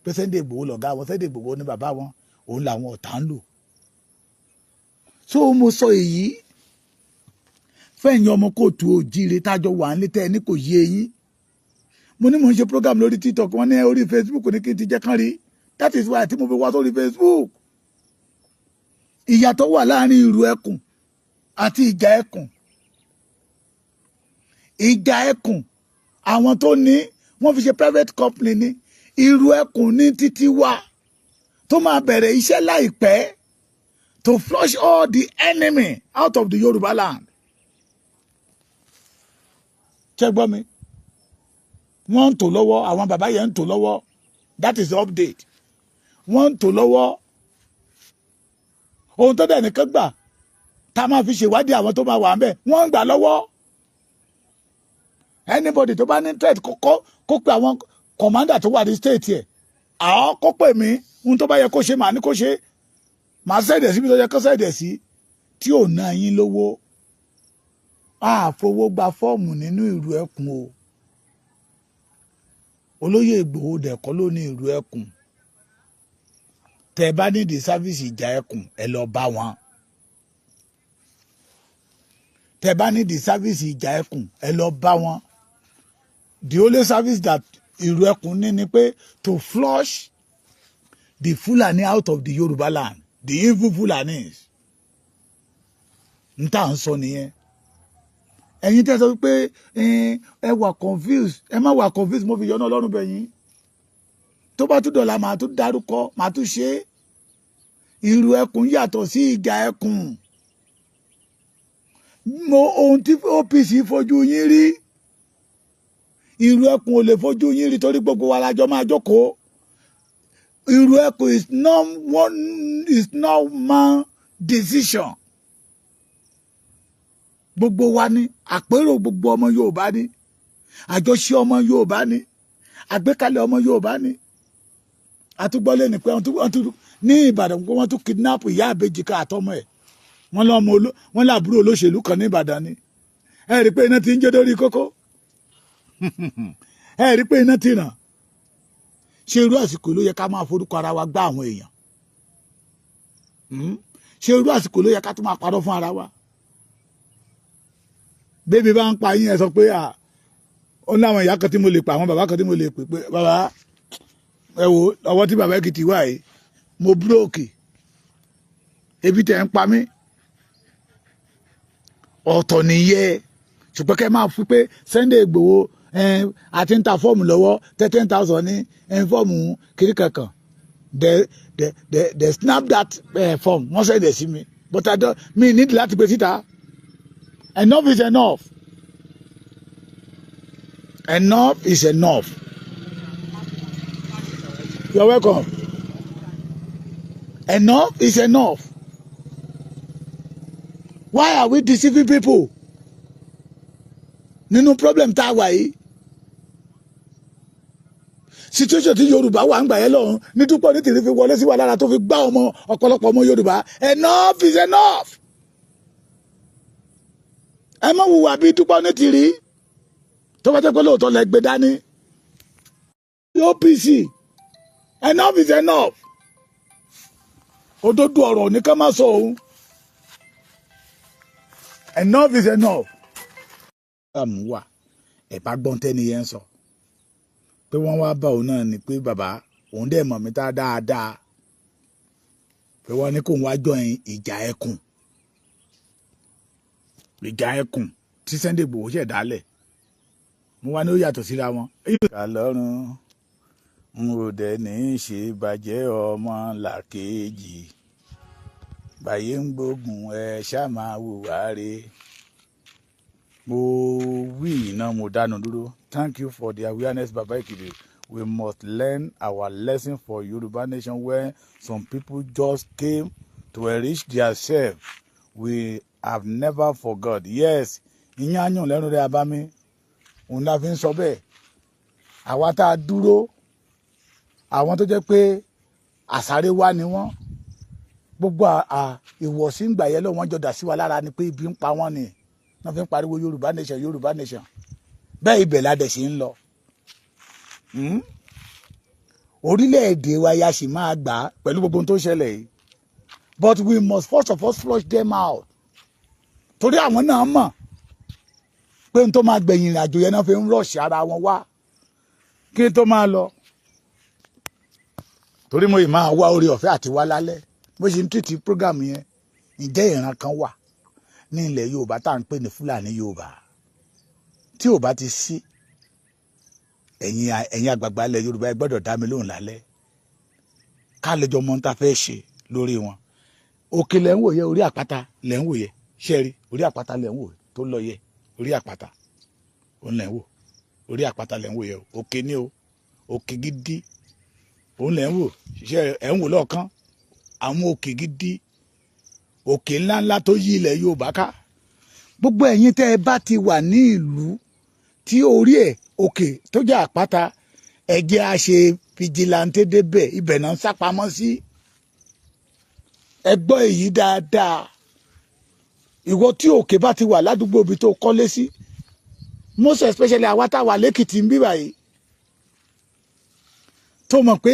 pé Sunday Igboho lọ̀gá wọn Sunday Igboho ní bàbá wọn òun làwọn ọ̀tá ń lò so mo sọ èyí fẹ́yìn ọmọ kóòtù òjíire tájọ wà ń létẹ́ ní kò yé yín mo ní mò ń ṣe program lórí TikTok wọn ní orí Facebook ní kí n ti jẹ́ kán rí that is why tí mo fi wá sórí Facebook ìyàtọ̀ wà láàrin ìrù ẹkùn àti ìjà ẹkùn àwọn tó ní wọ́n fi ṣe private company ní ìrù ẹkùn ní títí wà tó máa bẹ̀rẹ̀ iṣẹ́ láìpẹ́ to flush all the enemy out of the Yoruba land. Ṣé gbọ́ mi wọ́n ń tò lọ́wọ́ àwọn bàbá yẹn ń tò lọ́wọ́ that is the update wọ́n ń tò lọ́wọ́ ohun tó dẹ̀ nìkan gbà tá a máa fi ṣèwádìí àwọn tó máa wà ń bẹ̀ wọ́n ń gbà lọ́wọ́ anybody tó bá ní threat kó pe àwọn commander tó wà ní state yẹ àwọn kó pè mí ohun tó bá yẹ kó ṣe màá ní kó ṣe màá sẹ́ẹ̀dẹ̀ síbi tó yẹ kó sẹ́ẹ̀dẹ̀ sí tí ò ná yín lówó àfowó gba fọ́ọ̀mù nínú ìrù ẹkùn o olóyè Ìgbòho dẹ̀kọ́ ló ní ìrù ẹkùn tẹ́ bá nídìí sáfíìsì ìjà ẹkùn ẹ lọ bá wọn tẹ́ bá nídìí sáfíìsì ìjà ẹkùn ẹ lọ bá wọn the only service that ìrù ẹkùn ní ni pé to flush the Fulani out of the Yoruba land the evil Fulanis n tà ń sọ nìyẹn ẹ̀yin tẹ́ sọ pé ẹ wà confused ẹ má wà confused mo fi yọ́nà Ọlọ́run bẹ̀ yín tó bá tún dọ̀la màá tún dárúkọ màá tún ṣe ìrù ẹkùn yàtọ̀ sí ìjà ẹkùn ohun tí OPC fojú yín rí ìrù ẹkùn ò lè fojú yín rí torí gbogbo wa lájọ máa jókòó ìrù ẹkùn is not man decision gbogbo wa ní àpérò gbogbo ọmọ Yorùbá ní àjọṣe ọmọ Yorùbá ní àgbékalẹ̀ ọmọ Yorùbá ní àtúgbọ́lé ní pé wọ́n ní Ìbàdàn pé wọ́n tún kidnap ìyá àbèjì ká àtọmọ ẹ̀ wọ́n láàbúrò olóṣèlú kan ní Ìbàdàn ni ẹ rí pé iná ti ń jó lórí kókó ẹ rí pé iná ti ràn ṣé irú àsìkò ló yẹ ká máa forúkọ ara wa gbá àwọn èèyàn ṣé irú àsìkò ló yẹ ká tún máa parọ́ fún ara wa bébí bá ń pa yín ẹ sọ pé ó ní àwọn ìyá kan tí mo lè pè àwọn bàbá kan tí mo lè pè pé bàbá ẹ wo ọwọ́ tí bàbá Èkìtì wà yìí mo búróòkì ebi tẹ̀ ń pa mí ọ̀tọ̀ nìyẹn ṣùgbọ́n kẹ́ máa fi pé Sunday Igboho àti ń ta fọ́ọ̀mù lọ́wọ́ 13,000 ní fọ́ọ̀mù kiri kankan they snap that form wọ́n sẹ́dẹ̀ sí mi but I don't me need láti gbé síta enough is enough enough is enough you are welcome enough is enough why are we deceiving people nínú problem tá a wà yìí situation tí Yorùbá wà ń gbà yẹn lọ́hùn ní Dúpọ̀ ní tìrí fi wọlé sí wa lára tó fi gbá ọ̀pọ̀lọpọ̀ ọmọ Yorùbá enough is enough ẹ má wùwà bí Dúpọ̀ ní tìrí tó bá jẹ́ pé lóòótọ́ lẹ gbé dání OPC enough is enough òdodo ọ̀rọ̀ ní ká má sọ òun enough is enough. Àmúwà ẹ̀ bá gbọ́n tẹ́ni yẹn sọ pé wọ́n wá bá òun náà ni pé bàbá òun dẹ̀ mọ̀ mí tá dáadáa pé wọ́n ní kó wá join ìjà ẹkùn tí Sunday Igboho ṣẹ̀ dálẹ̀ mo wá ní ó yàtọ̀ síra wọn. ìkà lọ́rùn n ò dẹ̀ ní í ṣe bàjẹ́ ọmọ làkejì báyé ń gbógun ẹ ṣáà máa hùwà rẹ̀. Mo wí iná mo dánu dúró. Thank you for the awareness, Baba Ekiti. We must learn our lesson for Yoruba nation where some people just came to enrich themselves. We have never forgot. Yes, ìyáàyàn lẹ́nu rẹ̀ abámi. Òun la fi ń sọ bẹ́ẹ̀. Àwa tá a dúró. Àwọn tó jẹ́ pé àsáré wá ni wọ́n. Gbogbo ìwọ̀sí ń gbà yẹn lọ wọ́n jọ dà sí wa lára ni pé ibi ń pa wọ́n ni. Wọ́n fi ń pariwo Yorùbá nation Yorùbá nation bẹ́ẹ̀ ibẹ̀ ládẹ̀ sí ń lọ orílẹ̀-èdè wa ya sì máa gbà á pẹ̀lú gbogbo ohun tó ń ṣẹlẹ̀ yìí but we must first of all flush them out torí àwọn náà mọ̀ pé n tó máa gbẹ̀yìn ìrìn àjò yẹn náà fi ń rọ̀ṣì ara wọn wá kí n tó máa lọ torí mo ì máa wá orí ọ̀fẹ́ àti wá lálẹ́ bó ṣe ń tìtì program yẹn ǹjẹ́ ìran kan wà ní ilẹ̀ Yorùbá tá à ń pè ní Fúlàní Yorùbá tí ò bá ti sí ẹ̀yin àgbààgbà ilẹ̀ Yorùbá ẹ gbọ́dọ̀ dá mi lóhùn lálẹ́ ká lè jọ mọ ohun tá a fẹ́ ṣe lórí wọn òkè lẹ́ ń wòye orí àpáta lẹ́ ń wòye ṣẹ́rí orí àpáta lẹ́ ń wò tó lọ yẹ orí àpáta òun lẹ́ ń wò orí àpáta lẹ́ ń wòye òkè ní o òkè gidi òun lẹ́ ń wò ṣẹ́ ẹ̀ ń wò lọ́ọ̀kan àwọn òkè gidi òkè ńláńlá tó yí ilẹ̀ Yorùbá ká gbogbo ẹ̀yin tẹ́ ẹ bá ti wà ní ìlú tí orí ẹ̀ òkè tó jẹ́ àpáta ẹ jẹ́ á ṣe fìjìláńtẹ́ débẹ̀ ibẹ̀ náà ń sápamọ́ sí ẹ gbọ́ èyí dáadáa ìwọ tí òkè bá ti wà ládùúgbò ibi tó kọ́lé sí most especially àwa tá a wà lẹ́kìtì ń bí báyìí tó mọ̀ pé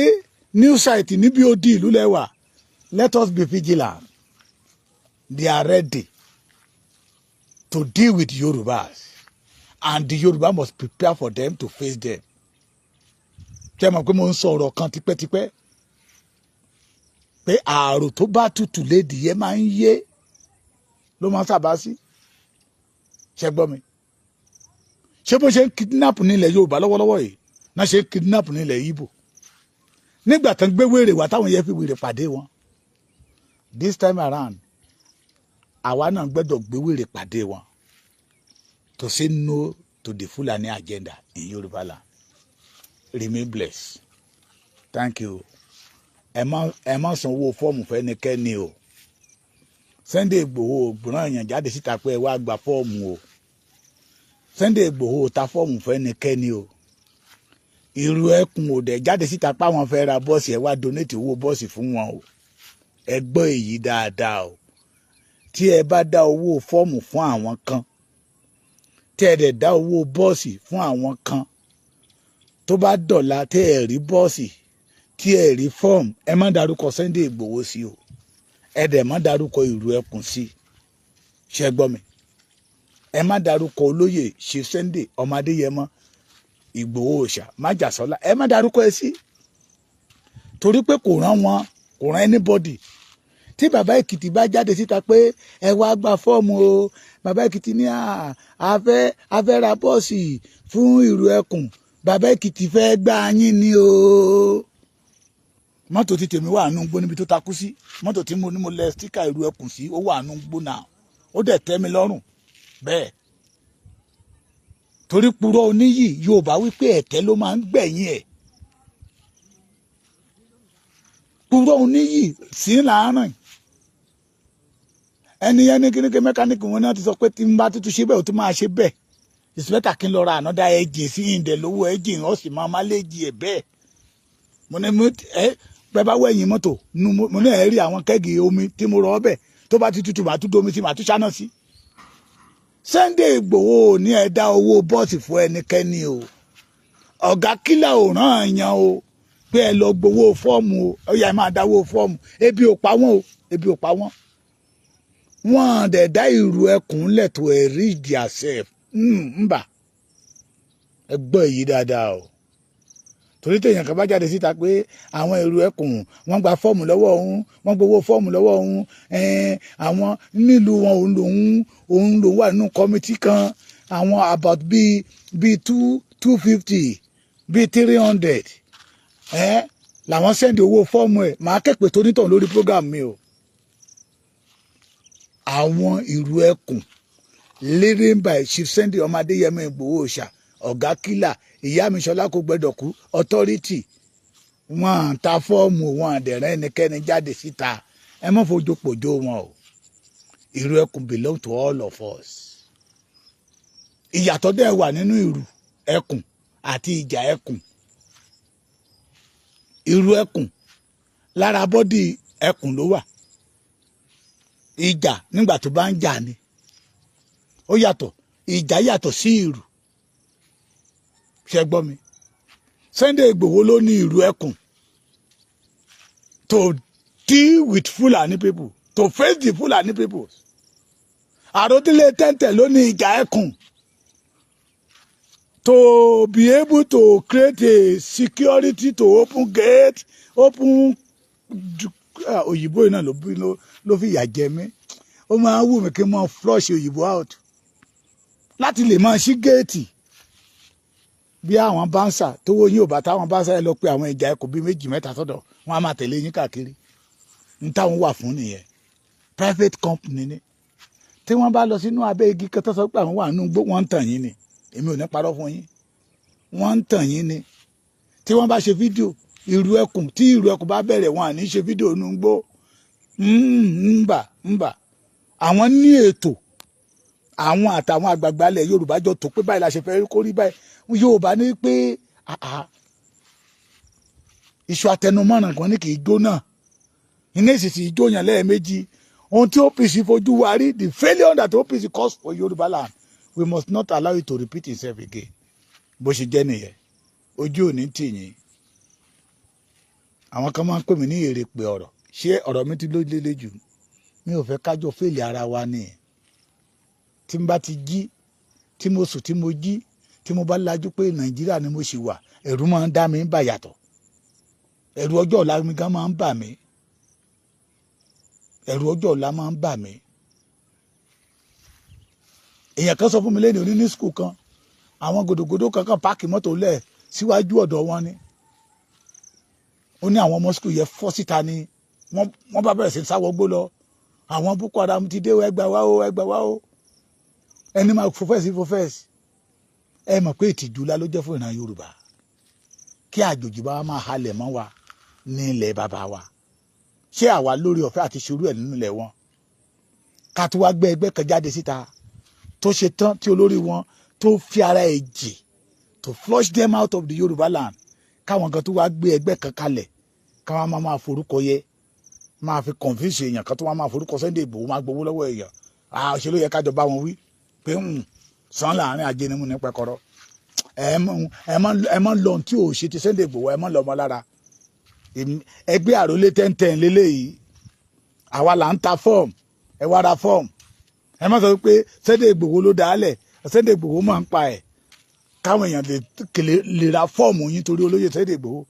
new site níbi ó di ìlú lẹ́wà let us be vigilant. They are ready to deal with Yorubas and the Yoruba must prepare for them to face them. Ṣé mọ̀ pé mo ń sọ ọ̀rọ̀ kan tipẹ́tipẹ́ pé ààrò tó bá tutù lédi yẹn máa ń yé ló máa ń sábà sí. Ṣé gbọ́ mi? Ṣé bó ṣe ń kidnap nílẹ̀ Yorùbá lọ́wọ́lọ́wọ́ yìí náà ṣe ń kidnap nílẹ̀ Igbo? Nígbà tán gbé wèrè wá táwọn yẹn fi wèrè pàdé wọn. This time around àwa náà gbọ́dọ̀ gbé wèrè pàdé wọn to say no to the Fulani agenda in Yoruba land. Remain blessed. Thank you. Ẹ má sanwó fọ́ọ̀mù fẹ́nikẹ́ni o. Sunday Igboho gbọ́n èèyàn jáde síta pé ẹ wá gba fọ́ọ̀mù o. Sunday Igboho ta fọ́ọ̀mù fẹ́nikẹ́ni o. Ìrù ẹkùn ò dẹ̀ jáde síta pé àwọn fẹ́ ra bọ́ọ̀sì ẹ wá donate owó bọ́ọ̀sì fún wọn o. Ẹ gbọ́ èyí dáadáa o. Tí ẹ bá dá owó fọ́ọ̀mù fún àwọn kan tí ẹ dẹ̀ dá owó bọ́ọ̀sì fún àwọn kan tó bá dọ̀la tẹ́ ẹ rí bọ́ọ̀sì tí ẹ rí fọ́ọ̀mù ẹ má dárúkọ Sunday Igboho sí o ẹ dẹ̀ má dárúkọ ìrù ẹkùn sí ṣẹ gbọ́ mi ẹ má dárúkọ olóyè ṣe Sunday ọmọ Adéyẹmọ Ìgbòho Òòṣà Májàsọ́lá ẹ má darúkọ ẹ sí torí pé kò rán wọn kò rán anybody. Tí bàbá Èkìtì bá jáde síta pé ẹ wá gba fọ́ọ̀mù o bàbá Èkìtì ní a fẹ́ ra bọ́ọ̀sì fún ìrù ẹkùn bàbá Èkìtì fẹ́ gbà yín ni o. Mọ́tò tí tèmi wà nù gbó níbi tó takú sí mọ́tò tí mo ní mo lẹ stíkà ìrù ẹkùn sí ó wà nù gbó náà ó dẹ̀ tẹ́ mi lọ́rùn bẹ́ẹ̀. Torí purọ́ oníyì Yorùbá wípé ẹ̀tẹ́ ló máa ń gbẹ̀yìn ẹ̀. Purọ́ oníyì sí láàárín ẹni kíníkì mẹkáníìkì wọn náà ti sọ pé tí n bá tuntun ṣe bẹ́ẹ̀ ó tún máa ṣe bẹ́ẹ̀ ìsìpẹ́tà kí n lọ ra ànádà ẹ̀jìn sí ìdẹ̀ lówó ẹ̀jìn ó sì máa má léjì ẹ̀ bẹ́ẹ̀. Mo ní bẹ́ẹ̀ bá wẹ̀yìn mọ́tò mo ní ẹ̀ rí àwọn kẹ́gì omi tí mo rọ ọbẹ̀ tó bá ti tutù màá tún domi sí màá tún ṣáná sí. Sunday Igboho ò ní ẹ dá owó bọ́ọ̀sì fún ẹnikẹ́ni o ọ̀gá kílà ò rán àyàn o pé ẹ lọ gbowó fọ́ọ̀mù o ó yá ẹ máa dáwó fọ́ọ̀mù ebi ò pa wọ́n o ebi ò pa wọ́n. Wọ́n dẹ̀ dá ìrù ẹkùn lẹ̀ tó ẹ̀ rí theirself mbà ẹ gbọ́ èyí dáadáa o torí téèyàn kan bá jáde síta pé àwọn ìrù ẹkùn wọ́n gba fọ́ọ̀mù lọ́wọ́ òun wọ́n gbowó fọ́ọ̀mù lọ́wọ́ òun àwọn nílùú wọn òun lòun wà nínú kọ́mítì kan àwọn about bíi 250 bíi 300 làwọn sẹ́ndì owó fọ́ọ̀mù ẹ̀ máa kẹ́pẹ́ tó nítàn lórí program mi o. Àwọn ìrù ẹkùn leading by Chief Sunday ọmọ Adéyẹmọ Ìgbòho Òòṣà ọ̀gá kílà ìyá mi Ṣọlá kò gbẹdọ̀ kú authority wọn ta fọ́ọ̀mù wọn àdẹ̀rẹ́ ẹnikẹ́ni jáde síta ẹ má fojú pòjó wọn o. Ìrù ẹkùn belong to all of us. Ìyàtọ̀ dẹ̀ wà nínú ìrù ẹkùn àti ìjà ẹkùn. Ìrù ẹkùn lára bọ́dì ẹkùn ló wà. Ìjà nígbà tó bá ń jà ni ó yàtọ̀ ìjà yàtọ̀ sí ìrù ṣe gbọ́ mi. Sunday Igboho ló ní ìrù ẹkùn to deal with Fulani people to face the Fulani people. Àròdílé tẹ́ntẹ̀ ló ní ìjà ẹkùn to be able to create a security to open gate open òyìnbó yìí náà ló fi ìyà jẹ mí ó máa ń wù mí kí n máa flush òyìnbó out láti lè máa ṣí géètì bí àwọn báńsà tó wó yín ò bá táwọn báńsà yẹn lọ pé àwọn ìjà ẹkùn bíi 2 mẹ́ta sọ́dọ̀ wọn á máa tẹ̀lé yín káàkiri ní táwọn wà fún nìyẹn private company ni tí wọ́n bá lọ sínú abẹ́ igi kan tó sọ pé àwọn wà nínú gbó wọ́n ń tàn yín ni èmi ò ní parọ́ fún yín wọ́n ń tàn yín ni tí wọ́n bá ṣe fídíò ìrù ẹkùn tí ìrù ẹkùn bá bẹ̀rẹ̀ wọn à ní ṣe fídíò nínú gbó mbà àwọn ní ètò àwọn àtàwọn àgbààgbà ilẹ̀ Yorùbá jọ tó pé báyìí la ṣe fẹ́ kó rí báyìí Yorùbá ní pé iṣu àtẹnumọ́ràn kan ní kì í jóná iná ìsìsì ìjóyàn lẹ́ẹ̀mejì ohun tí OPC fojú wa rí the failure that OPC caused for Yorùbá land we must not allow it to repeat itself again bó ṣe jẹ́ nìyẹn ojú ò ní tì yín. Àwọn kan máa ń pè mí ní èrè pé ọ̀rọ̀ ṣé ọ̀rọ̀ mi ti lélẹ̀ jù mi ò fẹ́ kájọ fèlè ara wa ni tí n bá ti jí tí mo sùn tí mo jí tí mo bá lajú pé Nàìjíríà ni mo ṣì wà ẹ̀rù máa ń dá mi ń bà yàtọ̀ ẹ̀rù ọjọ́ ọ̀la mi gan máa ń bà mí ẹ̀rù ọjọ́ ọ̀la máa ń bà mí. Èèyàn kan sọ fún mi lẹ́nu oní ní skul kan àwọn gòdògòdò kankan páàkì mọ́tò lẹ̀ síwájú ọ̀dọ̀ wọn ni ó ní àwọn ọmọ skul yẹn fọ́ síta ni wọ́n bá bẹ̀rẹ̀ sí sáwọ́ gbó lọ àwọn Boko Haram ti dé ẹgbà wá o ẹni máa fọfẹ́sì ẹ mọ̀ pé ìtìjú ńlá ló jẹ́ fún ìran Yorùbá kí àjòjì bá máa halẹ̀ mọ́ wa ní ilẹ̀ bàbá wa ṣé àwa lórí ọ̀fẹ́ àti ṣerú ẹ̀ nínú ilẹ̀ wọn ká tó wá gbé ẹgbẹ́ kan jáde síta tó ṣe tán tí olórí wọn tó fi ara ẹ̀ jì to flush them out of the Yorùbá land káwọn kan tó wá gbé ẹgbẹ́ kan kalẹ̀ káwọn máa forúkọ yẹ máa fi confuse èèyàn kan tó wá máa forúkọ Sunday Igboho máa gbowó lọ́wọ́ èèyàn ṣe ló yẹ kájọ bá wọn wí pé sàn láàrin ajẹnimu ní pẹkọrọ ẹ mọ lọ tí ò ṣe ti Sunday Igboho ẹ mọ lọ ọmọ lára ẹgbẹ́ àròlé 1010 lélẹ́yìí àwa là ń ta fọ́ọ̀mù ẹ wá ra fọ́ọ̀mù ẹ má sọ pé Sunday Igboho ló dálẹ̀ Sunday Igboho máa ń pa ẹ̀ káwọn èèyàn lè ra fọ́ọ̀mù yín torí olóyè Sunday Igboho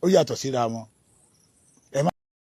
ó yàtọ̀ síra wọn